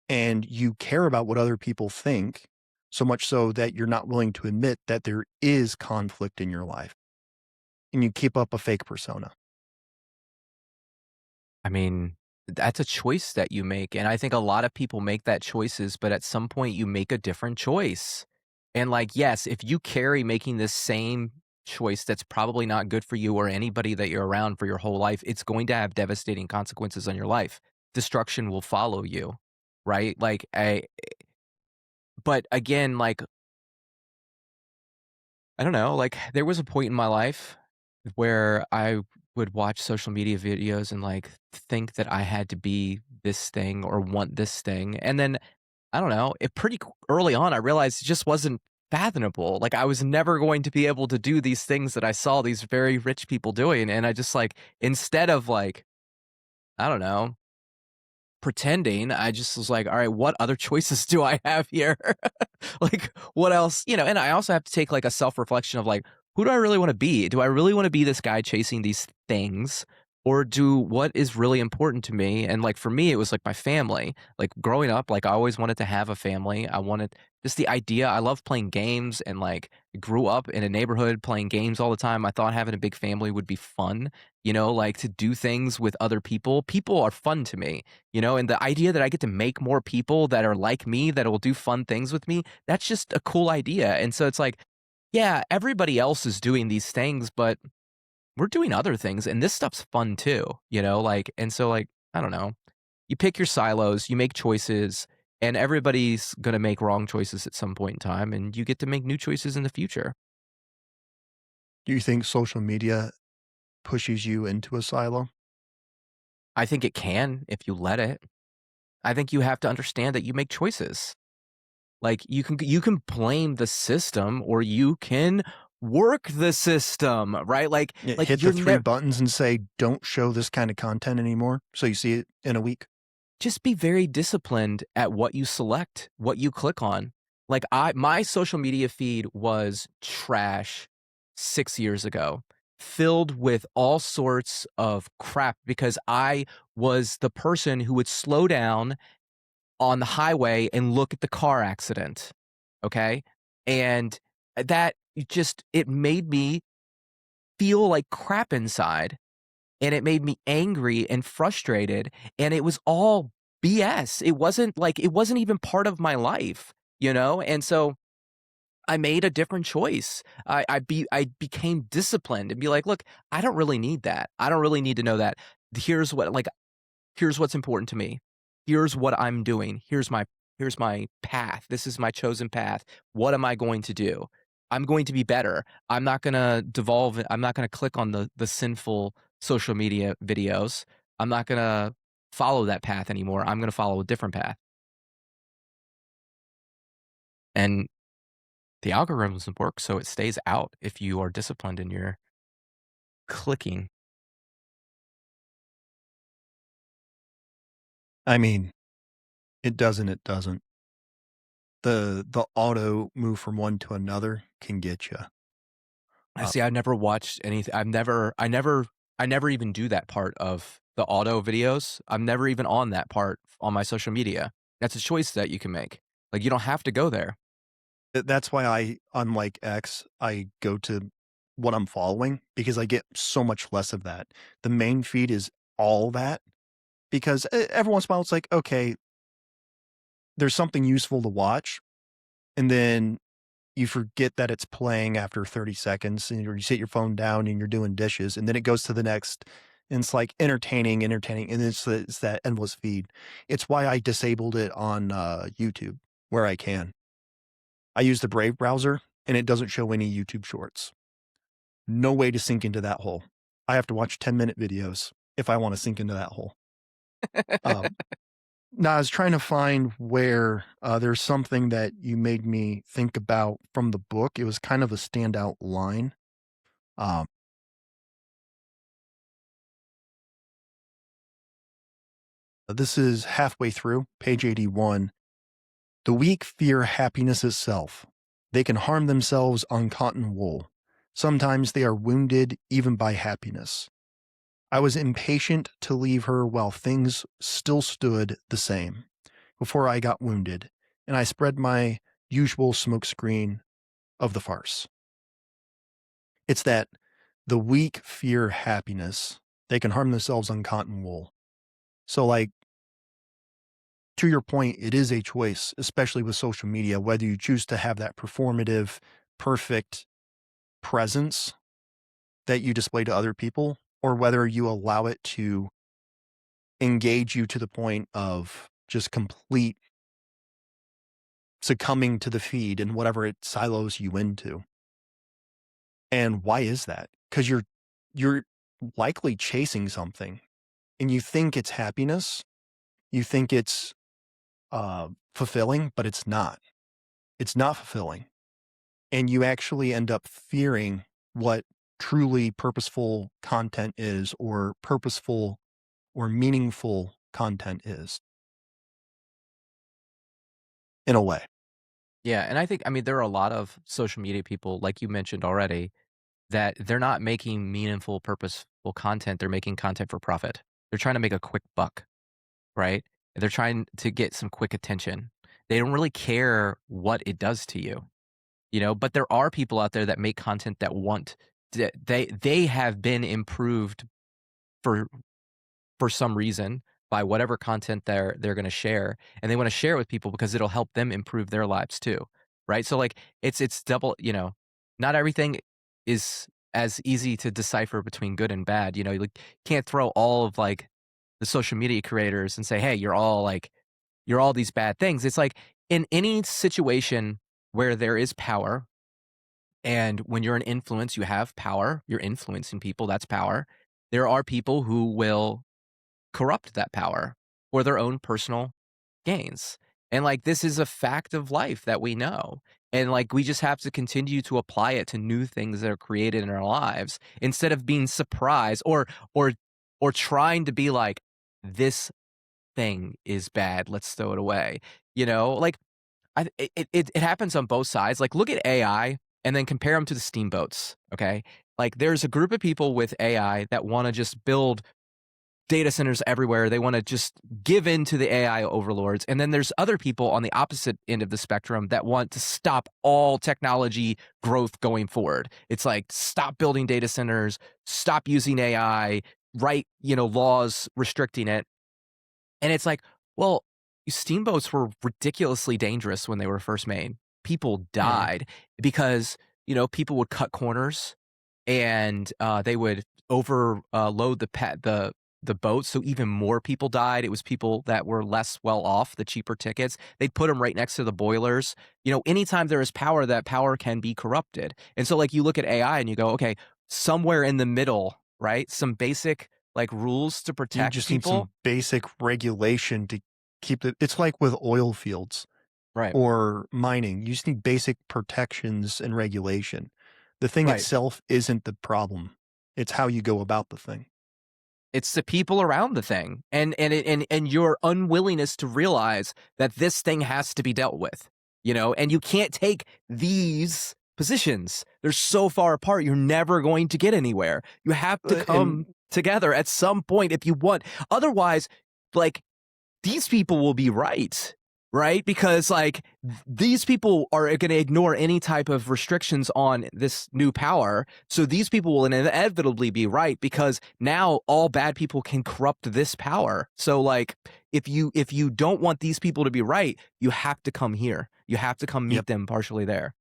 [SPEAKER 1] and you care about what other people think, so much so that you're not willing to admit that there is conflict in your life and you keep up a fake persona.
[SPEAKER 2] I mean, that's a choice that you make, and I think a lot of people make that choices, but at some point you make a different choice. And like, yes, if you carry making this same choice that's probably not good for you or anybody that you're around for your whole life, it's going to have devastating consequences on your life. Destruction will follow you, right? Like, but again, like, I don't know, like, there was a point in my life where I would watch social media videos and, like, think that I had to be this thing or want this thing, and then, I don't know, it pretty early on, I realized it just wasn't fathomable, like, I was never going to be able to do these things that I saw these very rich people doing, and I just, like, instead of, like, I don't know, pretending, I just was like, "Alright, what other choices do I have here?" Like, what else and I also have to take, like, a self-reflection of, like, who do I really wanna be? Do I really wanna be this guy chasing these things? Or do what is really important to me? And, like, for me, it was, like, my family. Like, growing up, like, I always wanted to have a family. I wanted just the idea I love playing games and, like, grew up in a neighborhood playing games all the time. I thought having a big family would be fun, like, to do things with other people. People are fun to me, and the idea that I get to make more people that are like me, that will do fun things with me, that's just a cool idea. And so it's like, yeah, everybody else is doing these things, but we're doing other things and this stuff's fun too, like, and so like, I don't know. You pick your silos, you make choices, and everybody's going to make wrong choices at some point in time and you get to make new choices in the future.
[SPEAKER 1] Do you think social media pushes you into a silo?
[SPEAKER 2] I think it can if you let it. I think you have to understand that you make choices. Like, you can blame the system or you can work the system, right? Like
[SPEAKER 1] Hit the
[SPEAKER 2] you're
[SPEAKER 1] three
[SPEAKER 2] never
[SPEAKER 1] buttons and say, don't show this kind of content anymore. So you see it in a week.
[SPEAKER 2] just be very disciplined at what you select, what you click on. Like my social media feed was trash 6 years ago, filled with all sorts of crap because I was the person who would slow down on the highway and look at the car accident, okay? And that just it made me feel like crap inside, and it made me angry and frustrated, and it was all BS. It wasn't even part of my life, you know? And so I made a different choice. I became disciplined and be like, "Look, I don't really need that. I don't really need to know that. Here's what like here's what's important to me. Here's what I'm doing. Here's my path. This is my chosen path. What am I going to do? I'm going to be better. I'm not going to devolve. I'm not going to click on the sinful social media videos. I'm not going to follow that path anymore. I'm going to follow a different path." And the algorithms work so it stays out if you are disciplined in your clicking.
[SPEAKER 1] I mean, it doesn't, it doesn't. The auto move from one to another can get you.
[SPEAKER 2] I see. I never watched anything. I never even do that part of the auto videos. I'm never even on that part on my social media. That's a choice that you can make. Like, you don't have to go there.
[SPEAKER 1] That's why I, unlike X, I go to what I'm following because I get so much less of that. The main feed is all that because every once in a while it's like, okay, there's something useful to watch. And then you forget that it's playing after 30 seconds and you set your phone down and you're doing dishes and then it goes to the next and it's like entertaining, entertaining. And it's that endless feed. It's why I disabled it on YouTube where I can. I use the Brave browser and it doesn't show any YouTube shorts. No way to sink into that hole. I have to watch 10-minute videos if I want to sink into that hole. Um, Now, I was trying to find where there's something that you made me think about from the book. It was kind of a standout line. Um, this is halfway through, page 81. The weak fear happiness itself. They can harm themselves on cotton wool. Sometimes they are wounded even by happiness. I was impatient to leave her while things still stood the same before I got wounded, and I spread my usual smokescreen of the farce. It's that the weak fear happiness. They can harm themselves on cotton wool. So, like, to your point, it is a choice, especially with social media, whether you choose to have that performative, perfect presence that you display to other people, or whether you allow it to engage you to the point of just complete succumbing to the feed and whatever it silos you into. And why is that? Because you're likely chasing something and you think it's happiness, you think it's fulfilling, but it's not. It's not fulfilling. And you actually end up fearing what truly purposeful content is, or purposeful or meaningful content is, in a way.
[SPEAKER 2] Yeah, and I mean, there are a lot of social media people, like you mentioned already, that they're not making meaningful, purposeful content. They're making content for profit. They're trying to make a quick buck, right? They're trying to get some quick attention. They don't really care what it does to you, you know. But there are people out there that make content that want they have been improved for some reason by whatever content they're going to share, and they want to share it with people because it'll help them improve their lives too, right? So like it's double, you know, not everything is as easy to decipher between good and bad. You know, you like, can't throw all of like the social media creators and say, hey, you're all these bad things. It's like in any situation where there is power, and when you're an influence, you have power, you're influencing people, that's power. There are people who will corrupt that power for their own personal gains. And like this is a fact of life that we know. And like we just have to continue to apply it to new things that are created in our lives instead of being surprised or or trying to be like this thing is bad, let's throw it away. You know, like it happens on both sides. Like look at AI and then compare them to the steamboats, okay? Like there's a group of people with AI that want to just build data centers everywhere. They want to just give in to the AI overlords. And then there's other people on the opposite end of the spectrum that want to stop all technology growth going forward. It's like stop building data centers, stop using AI, write, laws restricting it. And it's like, well, steamboats were ridiculously dangerous when they were first made. People
[SPEAKER 1] Mhm.
[SPEAKER 2] died because, people would cut corners and they would overload the boat, so even more people died. It was people that were less well off, the cheaper tickets. They'd put them right next to the boilers. Anytime there is power, that power can be corrupted. And so, like, you look at AI and you go, okay, somewhere in the middle, right? Some basic like rules to
[SPEAKER 1] You
[SPEAKER 2] protect
[SPEAKER 1] just need
[SPEAKER 2] people.
[SPEAKER 1] some basic regulation to keep it's like with oil fields
[SPEAKER 2] Right.
[SPEAKER 1] or mining. You just need basic protections and regulation. The thing
[SPEAKER 2] Right.
[SPEAKER 1] itself isn't the problem. It's how you go about the thing.
[SPEAKER 2] It's the people around the thing and your unwillingness to realize that this thing has to be dealt with, and you can't take these positions. They're so far apart. You're never going to get anywhere. You have to
[SPEAKER 1] And
[SPEAKER 2] come together at some point if you want. Otherwise, like these people will be right, right? Because like these people are going to ignore any type of restrictions on this new power. So these people will inevitably be right because now all bad people can corrupt this power. So like if you don't want these people to be right, you have to come here. You have to come
[SPEAKER 1] yep.
[SPEAKER 2] meet them partially there.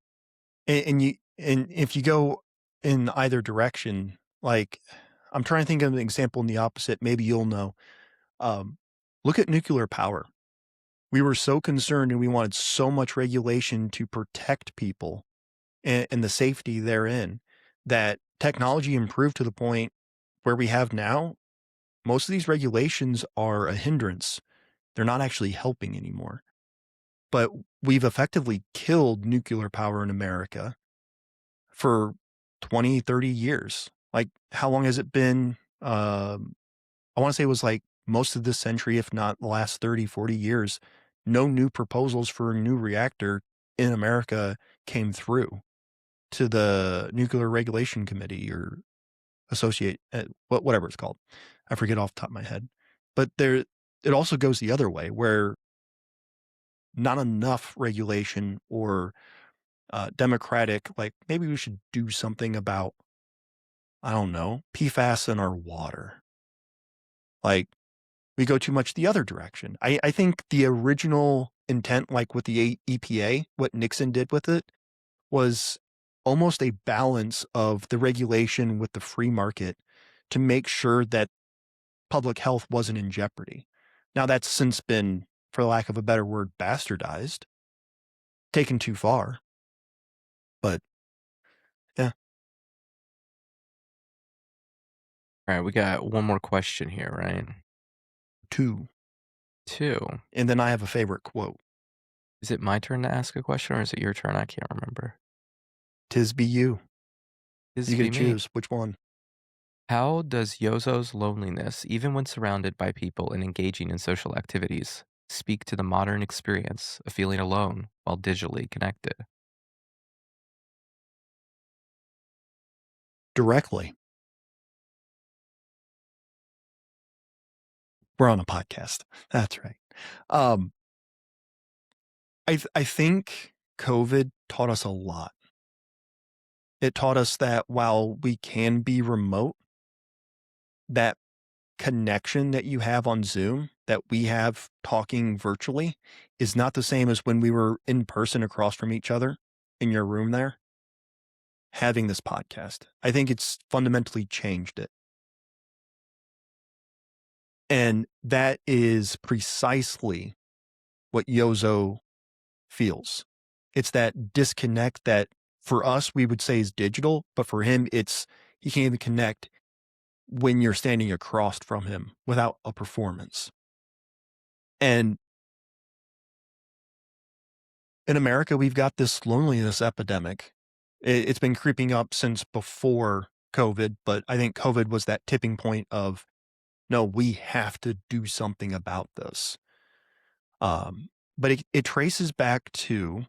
[SPEAKER 1] And if you go in either direction, like I'm trying to think of an example in the opposite, maybe you'll know. Um, Look at nuclear power. We were so concerned and we wanted so much regulation to protect people and the safety therein that technology improved to the point where we have now. Most of these regulations are a hindrance. They're not actually helping anymore. But we've effectively killed nuclear power in America for 20, 30 years. Like, how long has it been? I want to say it was like most of this century, if not the last 30, 40 years. No new proposals for a new reactor in America came through to the Nuclear Regulation Committee or associate, whatever it's called. I forget off the top of my head. But it also goes the other way where not enough regulation or democratic, like maybe we should do something about, I don't know, PFAS in our water. Like we go too much the other direction. I think the original intent, like with the EPA, what Nixon did with it was almost a balance of the regulation with the free market to make sure that public health wasn't in jeopardy. Now that's since been, for lack of a better word, bastardized, taken too far. But yeah,
[SPEAKER 2] All right, we got one more question here, right?
[SPEAKER 1] two.
[SPEAKER 2] Two.
[SPEAKER 1] And then I have a favorite quote.
[SPEAKER 2] Is it my turn to ask a question or is it your turn? I can't remember.
[SPEAKER 1] "'Tis be you.
[SPEAKER 2] Is
[SPEAKER 1] You get to
[SPEAKER 2] be me.
[SPEAKER 1] choose which one."
[SPEAKER 2] How does Yozo's loneliness, even when surrounded by people and engaging in social activities, speak to the modern experience of feeling alone while digitally connected?
[SPEAKER 1] Directly. We're on a podcast. That's right. Um, I think COVID taught us a lot. It taught us that while we can be remote, that connection that you have on Zoom, that we have talking virtually, is not the same as when we were in person across from each other in your room there having this podcast. I think it's fundamentally changed it. And that is precisely what Yozo feels. It's that disconnect that for us we would say is digital, but for him it's he can't even connect when you're standing across from him without a performance. And in America, we've got this loneliness epidemic. It's been creeping up since before COVID, but I think COVID was that tipping point of, no, we have to do something about this. But it traces back to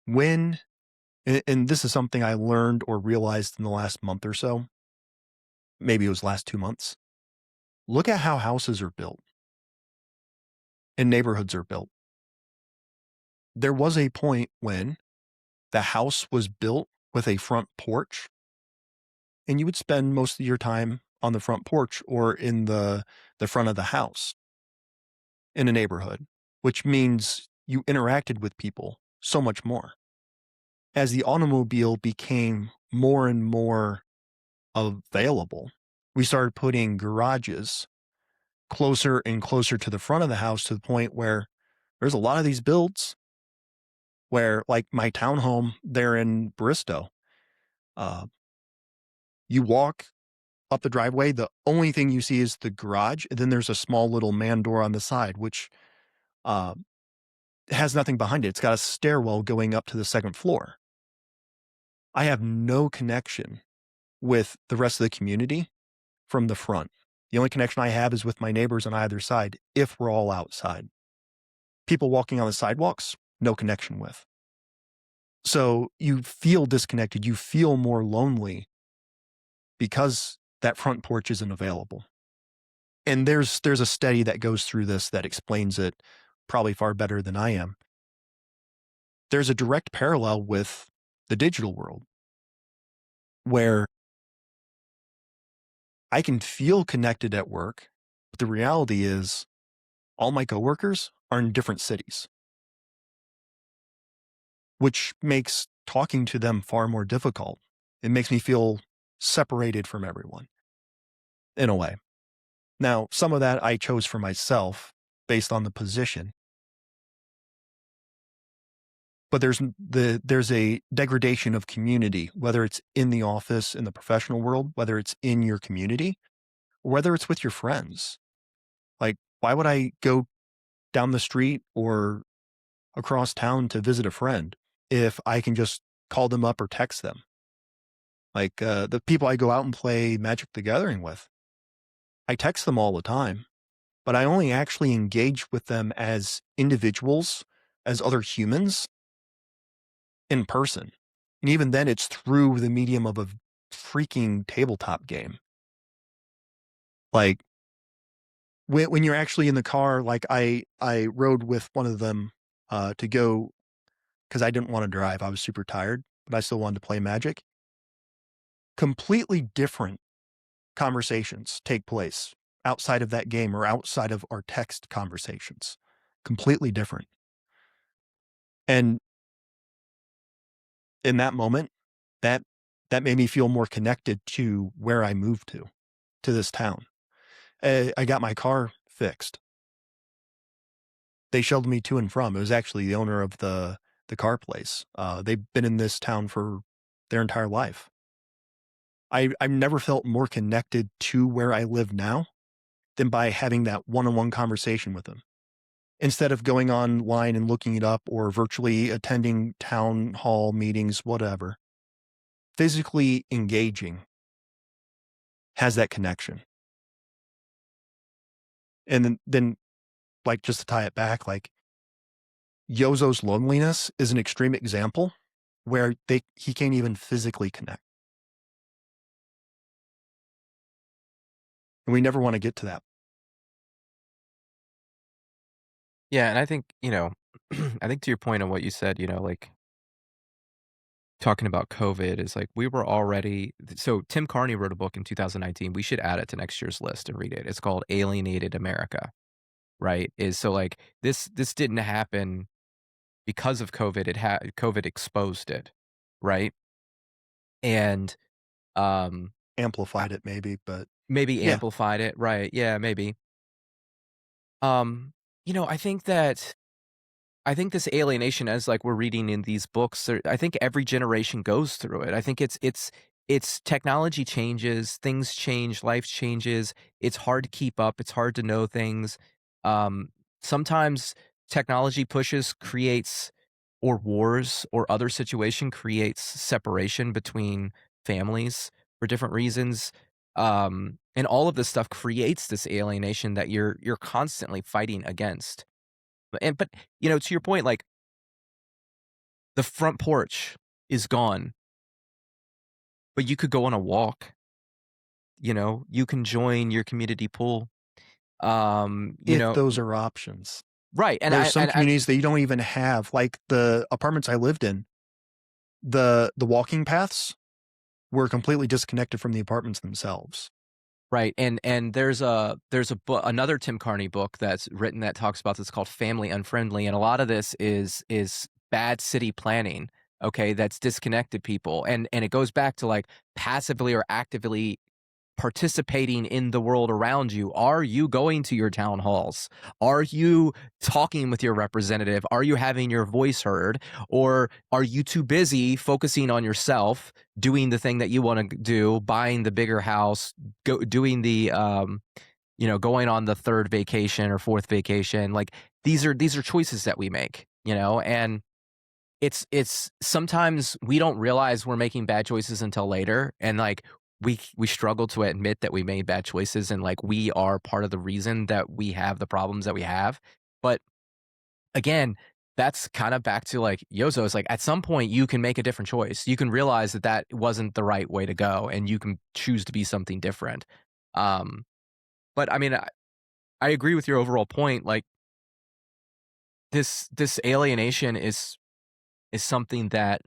[SPEAKER 1] when, and this is something I learned or realized in the last month or so, maybe it was last 2 months. Look at how houses are built and neighborhoods are built. There was a point when the house was built with a front porch, and you would spend most of your time on the front porch or in the front of the house in a neighborhood, which means you interacted with people so much more. As the automobile became more and more available, we started putting garages closer and closer to the front of the house to the point where there's a lot of these builds where, like my townhome there in Bristow, uh, you walk up the driveway, the only thing you see is the garage, and then there's a small little man door on the side, which uh, has nothing behind it. It's got a stairwell going up to the second floor. I have no connection with the rest of the community from the front. The only connection I have is with my neighbors on either side if we're all outside. People walking on the sidewalks, no connection with. So you feel disconnected. You feel more lonely because that front porch isn't available. And there's a study that goes through this that explains it probably far better than I am. There's a direct parallel with the digital world where I can feel connected at work, but the reality is all my coworkers are in different cities, which makes talking to them far more difficult. It makes me feel separated from everyone in a way. Now, some of that I chose for myself based on the position, but there's a degradation of community, whether it's in the office, in the professional world, whether it's in your community, or whether it's with your friends. Like, why would I go down the street or across town to visit a friend if I can just call them up or text them? Like, the people I go out and play Magic the Gathering with, I text them all the time, but I only actually engage with them as individuals, as other humans in person. And even then, it's through the medium of a freaking tabletop game. Like, when you're actually in the car, like I rode with one of them to go because I didn't want to drive. I was super tired, but I still wanted to play Magic. Completely different conversations take place outside of that game or outside of our text conversations. Completely different. And in that moment, that that made me feel more connected to where I moved to this town. I got my car fixed. They shuttled me to and from. It was actually the owner of the car place. They've been in this town for their entire life. I've never felt more connected to where I live now than by having that one-on-one conversation with them. Instead of going online and looking it up or virtually attending town hall meetings, whatever, physically engaging has that connection. And then like, just to tie it back, like, Yozo's loneliness is an extreme example where he can't even physically connect, and we never wanna get to that.
[SPEAKER 2] Yeah, and I think, I think to your point on what you said, like talking about COVID is like we were already so Tim Carney wrote a book in 2019. We should add it to next year's list and read it. It's called Alienated America, right? Is so like this didn't happen because of COVID. COVID exposed it, right? And I-
[SPEAKER 1] Amplified it maybe, but
[SPEAKER 2] maybe
[SPEAKER 1] yeah,
[SPEAKER 2] amplified it, right? Yeah, maybe. Um, I think that I think this alienation as like we're reading in these books, I think every generation goes through it. I think it's it's technology changes, things change, life changes. It's hard to keep up. It's hard to know things. Um, Sometimes technology pushes creates or wars or other situation creates separation between families for different reasons. And all of this stuff creates this alienation that you're constantly fighting against. But to your point, like the front porch is gone, but you could go on a walk. You can join your community pool. Um, you
[SPEAKER 1] If
[SPEAKER 2] know
[SPEAKER 1] those are options.
[SPEAKER 2] right, and
[SPEAKER 1] There's
[SPEAKER 2] I
[SPEAKER 1] some communities that you don't even have, like the apartments I lived in, the walking paths were completely disconnected from the apartments themselves.
[SPEAKER 2] right, and there's a book, another Tim Carney book that's written that talks about this called Family Unfriendly, and a lot of this is bad city planning, okay, that's disconnected people, and it goes back to, like, passively or actively participating in the world around you? Are you going to your town halls? Are you talking with your representative? Are you having your voice heard? Or are you too busy focusing on yourself, doing the thing that you want to do, buying the bigger house, doing the going on the third vacation or fourth vacation? Like these are choices that we make, and it's sometimes we don't realize we're making bad choices until later, and, like, we struggle to admit that we made bad choices, and, like, we are part of the reason that we have the problems that we have, but, again, that's kinda back to, like, Yozo's, like, at some point, you can make a different choice. You can realize that that wasn't the right way to go, and you can choose to be something different. Um, but, I mean, I agree with your overall point, like, this alienation is something that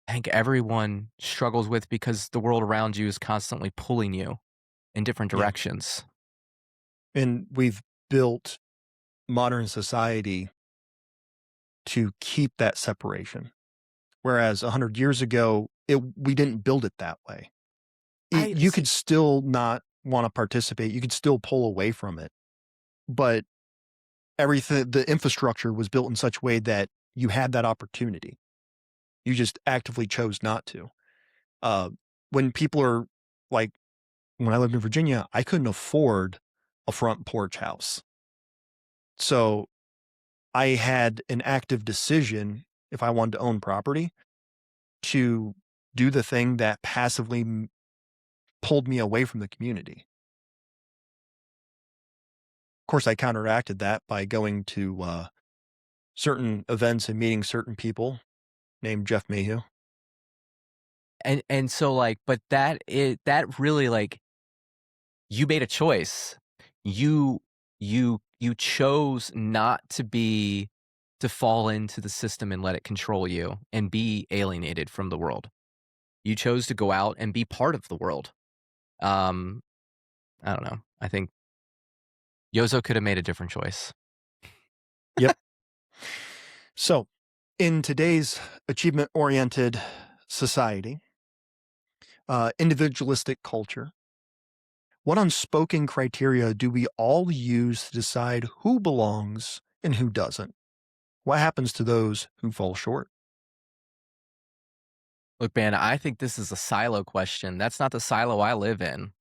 [SPEAKER 2] I think everyone struggles with because the world around you is constantly pulling you in different
[SPEAKER 1] Yeah.
[SPEAKER 2] directions.
[SPEAKER 1] And we've built modern society to keep that separation. Whereas 100 years ago, we didn't build it that way.
[SPEAKER 2] I
[SPEAKER 1] You
[SPEAKER 2] see.
[SPEAKER 1] could still not wanna participate, you could still pull away from it, but the infrastructure was built in such a way that you had that opportunity. You just actively chose not to. Uh, when people are like when I lived in Virginia, I couldn't afford a front porch house. So, I had an active decision if I wanted to own property to do the thing that passively pulled me away from the community. Of course, I counteracted that by going to, certain events and meeting certain people named Jeff Mayhew.
[SPEAKER 2] And so, like, but that really, like, you made a choice. You chose not to fall into the system and let it control you and be alienated from the world. You chose to go out and be part of the world. Um, I don't know. I think Yozo could have made a different choice.
[SPEAKER 1] Yep. So, in today's achievement-oriented society, individualistic culture, what unspoken criteria do we all use to decide who belongs and who doesn't? What happens to those who fall short?
[SPEAKER 2] Look, man, I think this is a silo question. That's not the silo I live in.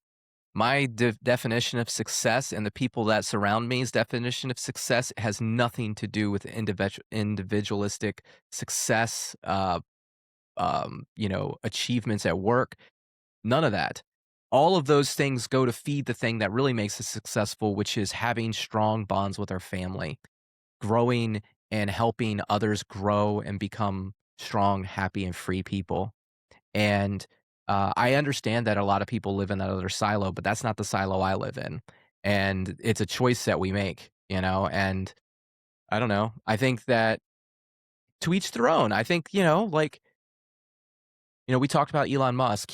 [SPEAKER 2] My definition of success and the people that surround me's definition of success has nothing to do with individualistic success, achievements at work. None of that. All of those things go to feed the thing that really makes us successful, which is having strong bonds with our family, growing and helping others grow and become strong, happy, and free people. And, I understand that a lot of people live in that other silo, but that's not the silo I live in. And it's a choice that we make, and I don't know. I think that to each their own. I think, like, we talked about Elon Musk.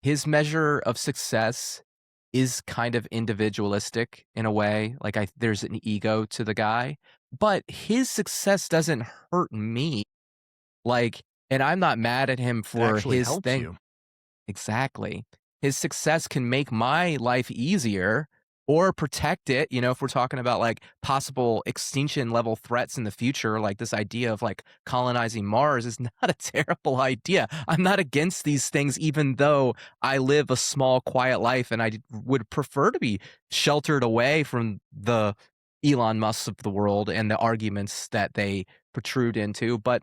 [SPEAKER 2] His measure of success is kind of individualistic in a way. Like there's an ego to the guy, but his success doesn't hurt me. Like, and I'm not mad at him
[SPEAKER 1] It
[SPEAKER 2] for
[SPEAKER 1] actually
[SPEAKER 2] his
[SPEAKER 1] helps
[SPEAKER 2] thing.
[SPEAKER 1] you.
[SPEAKER 2] Exactly. His success can make my life easier, or protect it, if we're talking about, like, possible extinction level threats in the future, like, this idea of, like, colonizing Mars is not a terrible idea. I'm not against these things even though I live a small, quiet life, and would prefer to be sheltered away from the Elon Musks of the world and the arguments that they protrude into, but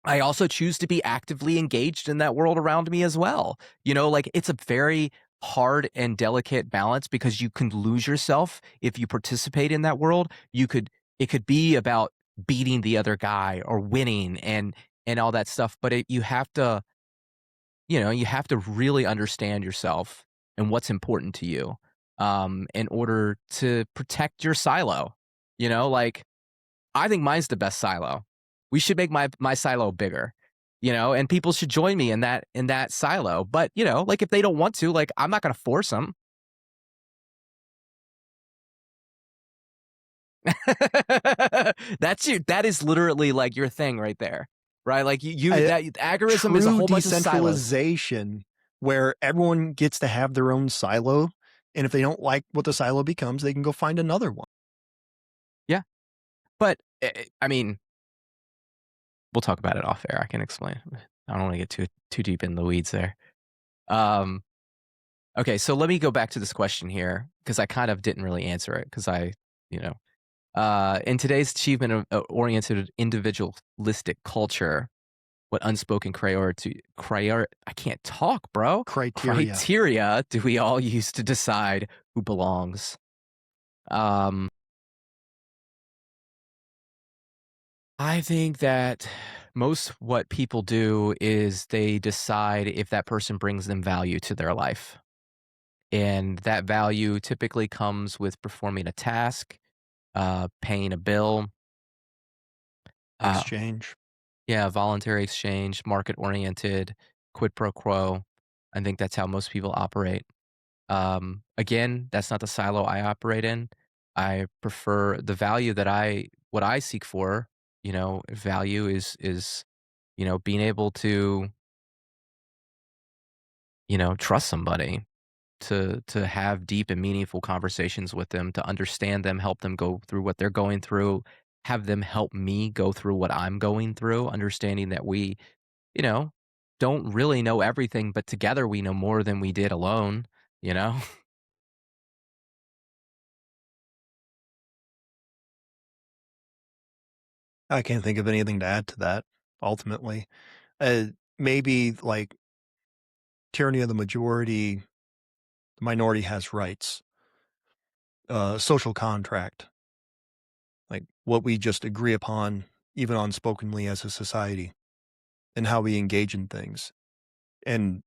[SPEAKER 2] I also choose to be actively engaged in that world around me as well. Like, it's a very hard and delicate balance because you can lose yourself if you participate in that world. It could be about beating the other guy or winning and all that stuff, but you have to really understand yourself and what's important to you in order to protect your silo. Like, I think mine's the best silo. We should make my silo bigger, and people should join me in that silo. But, like, if they don't want to, like, I'm not gonna force them. That is literally, like, your thing right there, right? Like, you
[SPEAKER 1] A
[SPEAKER 2] that agorism is a
[SPEAKER 1] true
[SPEAKER 2] whole bunch of silos.
[SPEAKER 1] decentralization where everyone gets to have their own silo, and if they don't like what the silo becomes, they can go find another one.
[SPEAKER 2] Yeah, but, I mean, we'll talk about it off air. I can explain. I don't wanna get too deep in the weeds there. Um Okay, so let me go back to this question here because I kind of didn't really answer it because you know, in today's achievement oriented individualistic culture, what unspoken I can't talk, bro.
[SPEAKER 1] Criteria.
[SPEAKER 2] Criteria do we all use to decide who belongs? Um, I think that most what people do is they decide if that person brings them value to their life. And that value typically comes with performing a task, paying a bill, uh,
[SPEAKER 1] Exchange.
[SPEAKER 2] yeah, voluntary exchange, market oriented, quid pro quo. I think that's how most people operate. Again, that's not the silo I operate in. I prefer the value what I seek for, value is, being able to, trust somebody, to have deep and meaningful conversations with them, to understand them, help them go through what they're going through, have them help me go through what I'm going through, understanding that we, you know, don't really know everything, but together we know more than we did alone, you know?
[SPEAKER 1] I can't think of anything to add to that, ultimately. Uh, Maybe like tyranny of the majority, the minority has rights, social contract, like what we just agree upon, even unspokenly as a society, and how we engage in things. And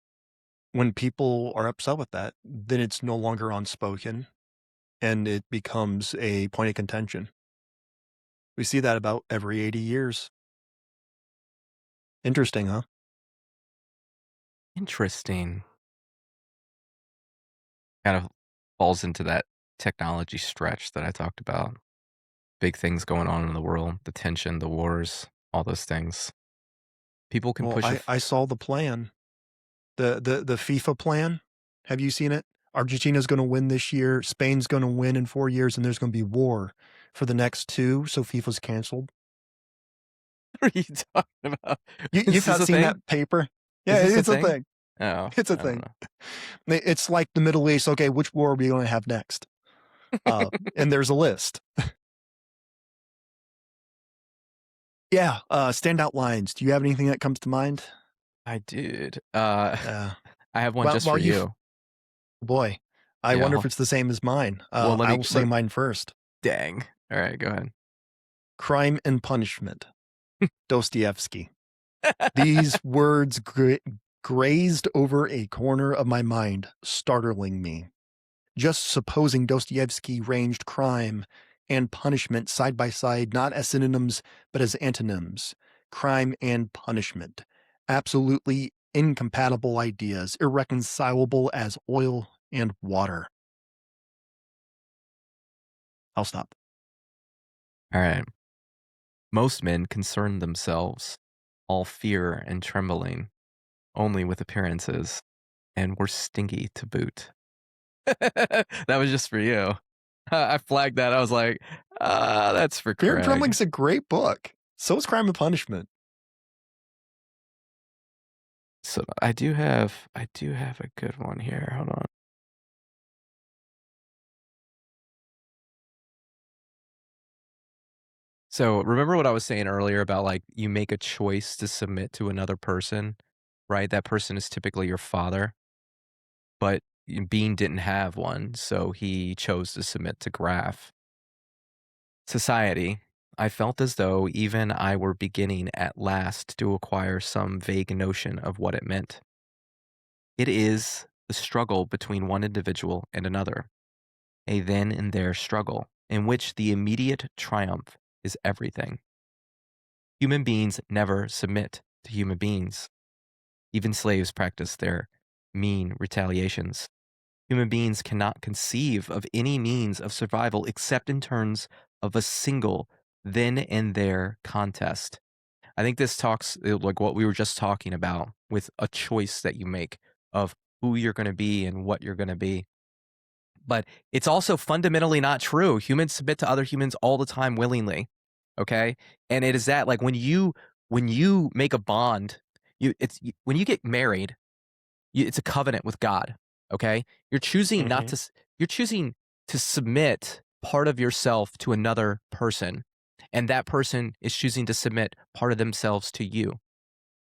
[SPEAKER 1] when people are upset with that, then it's no longer unspoken and it becomes a point of contention. We see that about every 80 years. Interesting, huh?
[SPEAKER 2] Interesting. Kind of falls into that technology stretch that I talked about. Big things going on in the world, the tension, the wars, all those things. People can
[SPEAKER 1] Well,
[SPEAKER 2] push a
[SPEAKER 1] I saw the plan. The FIFA plan, have you seen it? Argentina's gonna win this year, Spain's gonna win in 4 years, and there's gonna be war for the next 2, so FIFA's canceled.
[SPEAKER 2] What are you talking about? Is
[SPEAKER 1] You've
[SPEAKER 2] this
[SPEAKER 1] not
[SPEAKER 2] a
[SPEAKER 1] seen that
[SPEAKER 2] thing?
[SPEAKER 1] paper?
[SPEAKER 2] Is
[SPEAKER 1] Yeah,
[SPEAKER 2] this a
[SPEAKER 1] it's a
[SPEAKER 2] thing?
[SPEAKER 1] thing.
[SPEAKER 2] Oh,
[SPEAKER 1] It's a
[SPEAKER 2] I don't
[SPEAKER 1] thing.
[SPEAKER 2] know.
[SPEAKER 1] It's like the Middle East, okay, which war are we gonna have next? And there's a list. Yeah, standout lines. Do you have anything that comes to mind?
[SPEAKER 2] I did.
[SPEAKER 1] Uh,
[SPEAKER 2] I have one
[SPEAKER 1] well
[SPEAKER 2] just
[SPEAKER 1] well,
[SPEAKER 2] for
[SPEAKER 1] you
[SPEAKER 2] you.
[SPEAKER 1] boy, I
[SPEAKER 2] Yeah.
[SPEAKER 1] wonder if it's the same as mine.
[SPEAKER 2] Well,
[SPEAKER 1] I will say mine first.
[SPEAKER 2] dang. All right, go ahead.
[SPEAKER 1] Crime and Punishment, Dostoevsky. These words grazed over a corner of my mind, startling me. Just supposing Dostoevsky ranged crime and punishment side by side, not as synonyms, but as antonyms. Crime and punishment. Absolutely incompatible ideas, irreconcilable as oil and water. I'll stop.
[SPEAKER 2] All right. Most men concern themselves, all fear and trembling, only with appearances, and we're stingy to boot. That was just for you. I flagged that. I was like, that's for
[SPEAKER 1] Fear and
[SPEAKER 2] Craig.
[SPEAKER 1] Trembling's a great book. So is Crime and Punishment.
[SPEAKER 2] So I do have a good one here. Hold on. So remember what I was saying earlier about like you make a choice to submit to another person, right? That person is typically your father, but Bean didn't have one, so he chose to submit to Graph. Society. I felt as though even I were beginning at last to acquire some vague notion of what it meant. It is the struggle between one individual and another, a then and there struggle in which the immediate triumph is everything. Human beings never submit to human beings. Even slaves practice their mean retaliations. Human beings cannot conceive of any means of survival except in terms of a single then and there contest. I think this talks like what we were just talking about with a choice that you make of who you're going to be and what you're going to be. But it's also fundamentally not true. Humans submit to other humans all the time willingly. Okay? And it is that like when you make a bond, when you get married, it's a covenant with God, okay? You're choosing not
[SPEAKER 1] Hmm.
[SPEAKER 2] to you're choosing to submit part of yourself to another person, and that person is choosing to submit part of themselves to you.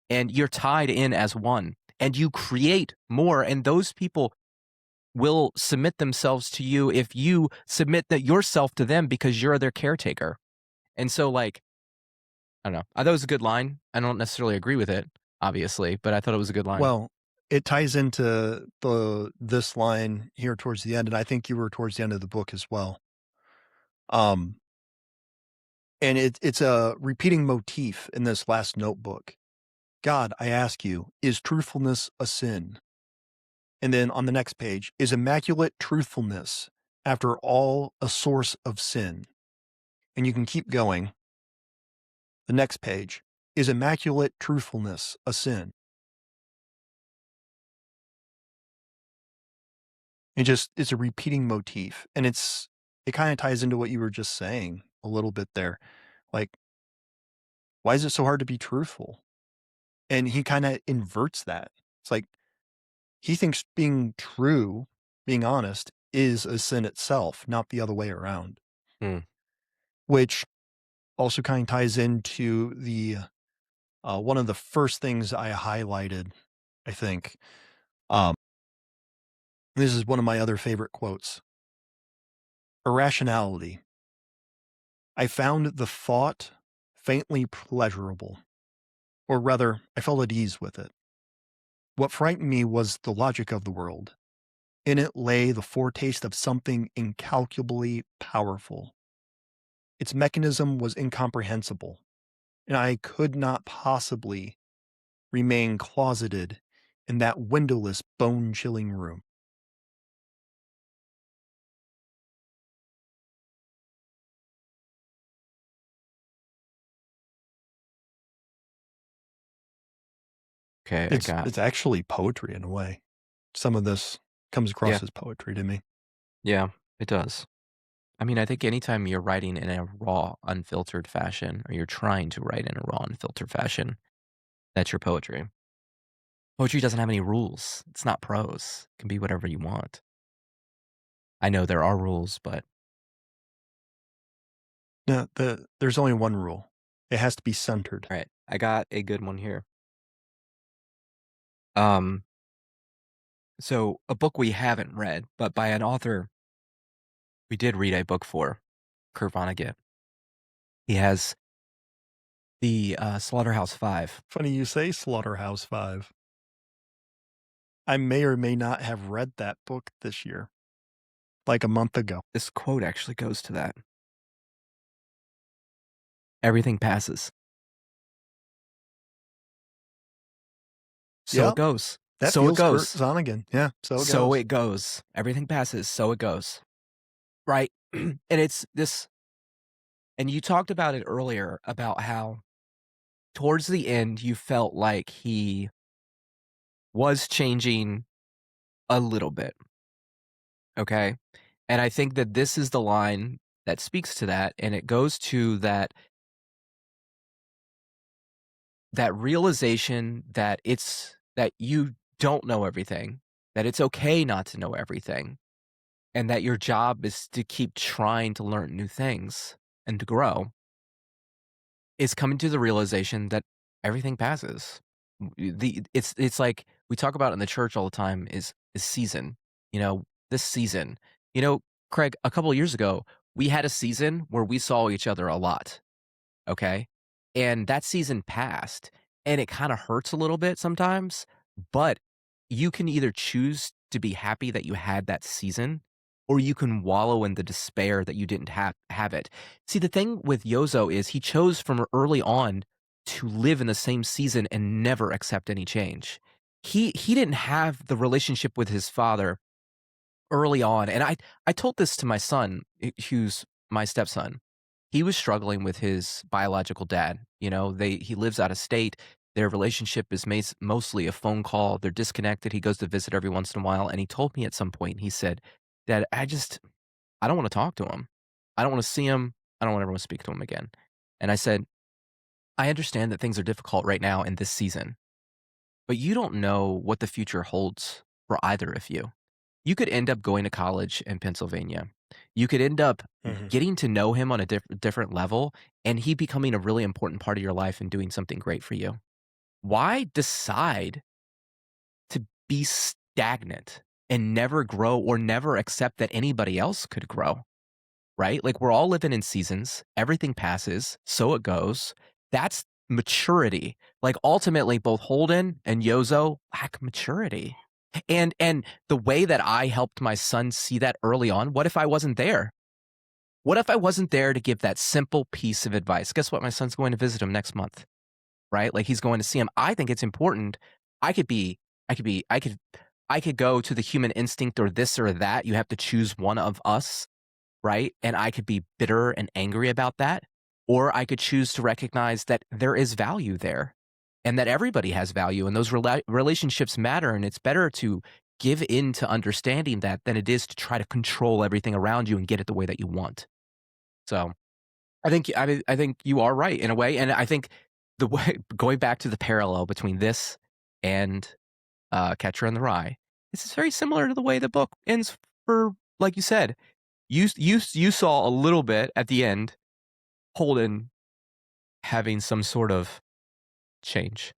[SPEAKER 2] And you're tied in as one, and you create more, and those people will submit themselves to you if you submit that yourself to them because you're their caretaker. And so like, I don't know. I thought it was a good line. I don't necessarily agree with it, obviously, but I thought it was a good line.
[SPEAKER 1] Well, it ties into this line here towards the end, and I think you were towards the end of the book as well. Um, and it's a repeating motif in this last notebook. God, I ask you, is truthfulness a sin? And then on the next page, is immaculate truthfulness, after all, a source of sin? And you can keep going. The next page, is immaculate truthfulness a sin? It's a repeating motif. And it kind of ties into what you were just saying a little bit there. Like, why is it so hard to be truthful? And he kind of inverts that. It's like he thinks being true, being honest, is a sin itself, not the other way around,
[SPEAKER 2] Hmm.
[SPEAKER 1] which also kind of ties into the one of the first things I highlighted, I think. Um, this is one of my other favorite quotes. Irrationality. I found the thought faintly pleasurable, or rather, I felt at ease with it. What frightened me was the logic of the world. In it lay the foretaste of something incalculably powerful. Its mechanism was incomprehensible, and I could not possibly remain closeted in that windowless, bone chilling room.
[SPEAKER 2] Okay, I got
[SPEAKER 1] It's actually poetry in a way. Some of this comes
[SPEAKER 2] yeah.
[SPEAKER 1] across as poetry to me.
[SPEAKER 2] Yeah, it does. I mean, I think anytime you're writing in a raw, unfiltered fashion, or you're trying to write in a raw, unfiltered fashion, that's your poetry. Poetry doesn't have any rules. It's not prose. It can be whatever you want. I know there are rules, but
[SPEAKER 1] No, there's only one rule. It has to be centered.
[SPEAKER 2] all right, I got a good one here. Um, so a book we haven't read, but by an author we did read a book for, Kurt Vonnegut. He has the Slaughterhouse Five.
[SPEAKER 1] Funny you say Slaughterhouse 5. I may or may not have read that book this year, like a month ago.
[SPEAKER 2] This quote actually goes to that. Everything passes. So it
[SPEAKER 1] Yeah,
[SPEAKER 2] goes.
[SPEAKER 1] that
[SPEAKER 2] So it
[SPEAKER 1] feels Kurt
[SPEAKER 2] goes.
[SPEAKER 1] Vonnegut. Yeah, so it
[SPEAKER 2] So
[SPEAKER 1] goes.
[SPEAKER 2] it goes. Everything passes. So it goes. Right. And it's this, and you talked about it earlier about how towards the end you felt like he was changing a little bit. Okay. And I think that this is the line that speaks to that. And it goes to that realization that that you don't know everything, that it's okay not to know everything, and that your job is to keep trying to learn new things and to grow, is coming to the realization that everything passes. It's like we talk about in the church all the time is season. This season. You know, Craig, a couple of years ago, we had a season where we saw each other a lot. Okay. And that season passed, and it kind of hurts a little bit sometimes, but you can either choose to be happy that you had that season, or you can wallow in the despair that you didn't have it. See, the thing with Yozo is he chose from early on to live in the same season and never accept any change. He didn't have the relationship with his father early on, and I told this to my son, who's my stepson. He was struggling with his biological dad. He lives out of state. Their relationship is mostly a phone call. They're disconnected. He goes to visit every once in a while, and he told me at some point, he said, "Dad, I don't want to talk to him. I don't want to see him. I don't want to ever speak to him again." And I said, "I understand that things are difficult right now in this season, but you don't know what the future holds for either of you. You could end up going to college in Pennsylvania. You could end up
[SPEAKER 1] Mhm.
[SPEAKER 2] getting to know him on a different level, and he becoming a really important part of your life and doing something great for you. Why decide to be stagnant and never grow or never accept that anybody else could grow?" Right? Like, we're all living in seasons. Everything passes, so it goes. That's maturity. Like, ultimately, both Holden and Yozo lack maturity. And the way that I helped my son see that early on, what if I wasn't there? What if I wasn't there to give that simple piece of advice? Guess what? My son's going to visit him next month, right? Like, he's going to see him. I think it's important. I could be, I could be, I could go to the human instinct or this or that. You have to choose one of us, right? And I could be bitter and angry about that, or I could choose to recognize that there is value there and that everybody has value and those relationships matter. And it's better to give in to understanding that than it is to try to control everything around you and get it the way that you want. So I think you are right in a way. And I think the way going back to the parallel between this and Catcher in the Rye, this is very similar to the way the book ends for, like you said, you saw a little bit at the end, Holden having some sort of change,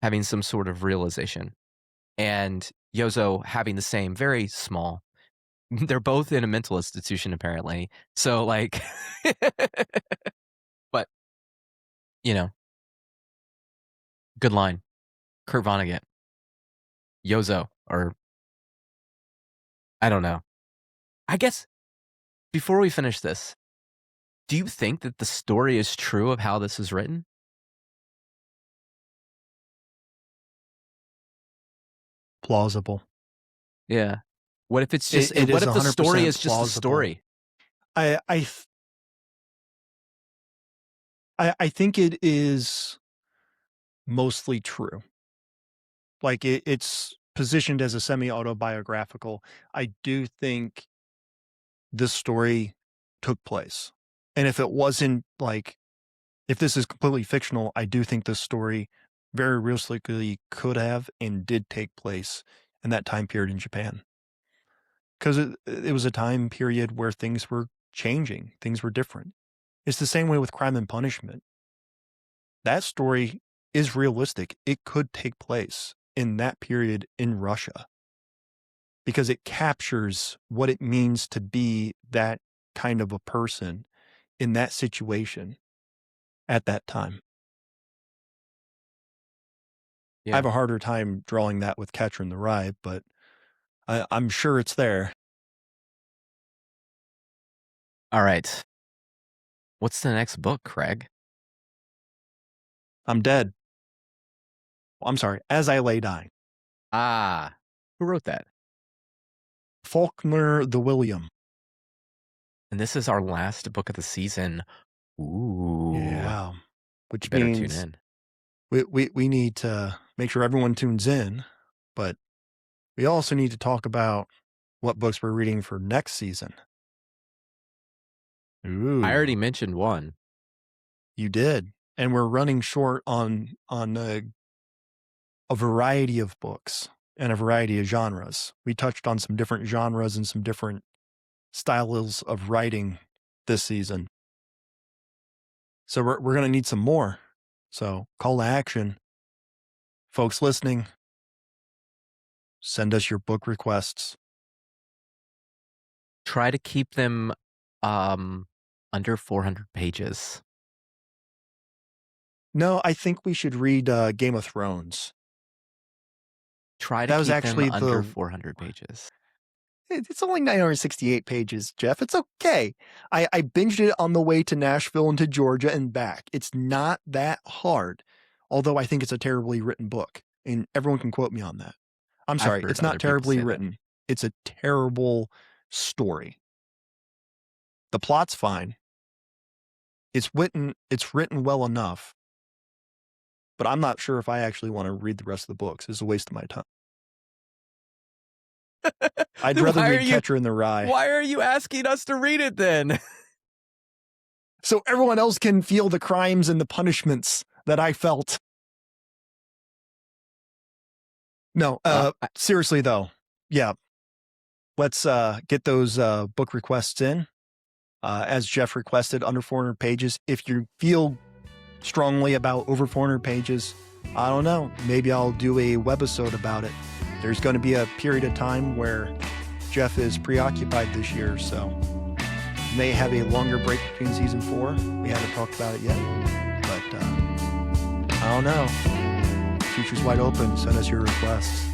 [SPEAKER 2] having some sort of realization, and Yozo having the same, very small. They're both in a mental institution apparently. So, like, but, you know, good line. Kurt Vonnegut, Yozo, or I don't know. I guess before we finish this, do you think that the story is true of how this is written?
[SPEAKER 1] Plausible.
[SPEAKER 2] Yeah. What if it's just
[SPEAKER 1] It
[SPEAKER 2] what
[SPEAKER 1] is
[SPEAKER 2] if the story
[SPEAKER 1] 100%
[SPEAKER 2] is just a
[SPEAKER 1] plausible.
[SPEAKER 2] story?
[SPEAKER 1] I think it is mostly true. Like, it's positioned as a semi-autobiographical. I do think this story took place. And if it wasn't, like, if this is completely fictional, I do think this story very realistically could have and did take place in that time period in Japan. 'Cause it was a time period where things were changing, things were different. It's the same way with Crime and Punishment. That story is realistic. It could take place in that period in Russia because it captures what it means to be that kind of a person in that situation at that time. I
[SPEAKER 2] Yeah.
[SPEAKER 1] have a harder time drawing that with Catcher in the Rye, but I'm sure it's there.
[SPEAKER 2] All right. What's the next book, Craig?
[SPEAKER 1] I'm dead. I'm sorry, As I Lay Dying.
[SPEAKER 2] Ah, who wrote that?
[SPEAKER 1] Faulkner the William.
[SPEAKER 2] And this is our last book of the season. Ooh,
[SPEAKER 1] Yeah.
[SPEAKER 2] you
[SPEAKER 1] Which
[SPEAKER 2] better tune
[SPEAKER 1] means
[SPEAKER 2] in.
[SPEAKER 1] we need to make sure everyone tunes in, but we also need to talk about what books we're reading for next season. Ooh,
[SPEAKER 2] I already mentioned one.
[SPEAKER 1] you did, and we're running short on a variety of books and a variety of genres. We touched on some different genres and some different styles of writing this season. So we're going to need some more. So call to action. Folks listening, send us your book requests.
[SPEAKER 2] Try to keep them under 400 pages.
[SPEAKER 1] No, I think we should read Game of Thrones.
[SPEAKER 2] Try to
[SPEAKER 1] That was
[SPEAKER 2] keep them
[SPEAKER 1] actually
[SPEAKER 2] under
[SPEAKER 1] the
[SPEAKER 2] 400 pages.
[SPEAKER 1] It's only 968 pages, Jeff. It's okay. I binged it on the way to Nashville and to Georgia and back. It's not that hard, although I think it's a terribly written book, and everyone can quote me on that. I'm sorry,
[SPEAKER 2] heard
[SPEAKER 1] it's
[SPEAKER 2] other
[SPEAKER 1] not
[SPEAKER 2] people
[SPEAKER 1] terribly
[SPEAKER 2] say that.
[SPEAKER 1] written. It's a terrible story. The plot's fine. It's written well enough, but I'm not sure if I actually want to read the rest of the books. It's a waste of my time. I'd
[SPEAKER 2] Then
[SPEAKER 1] rather
[SPEAKER 2] why are
[SPEAKER 1] read
[SPEAKER 2] you-
[SPEAKER 1] Catcher in the Rye.
[SPEAKER 2] Why are you asking us to read it then?
[SPEAKER 1] So everyone else can feel the crimes and the punishments that I felt. No, seriously though. Yeah. Let's get those book requests in. As Jeff requested, under 400 pages. If you feel strongly about over 400 pages, I don't know. Maybe I'll do a webisode about it. There's going to be a period of time where Jeff is preoccupied this year, so may have a longer break between season 4. We haven't talked about it yet, but I don't know. Future's wide open. Send us your requests.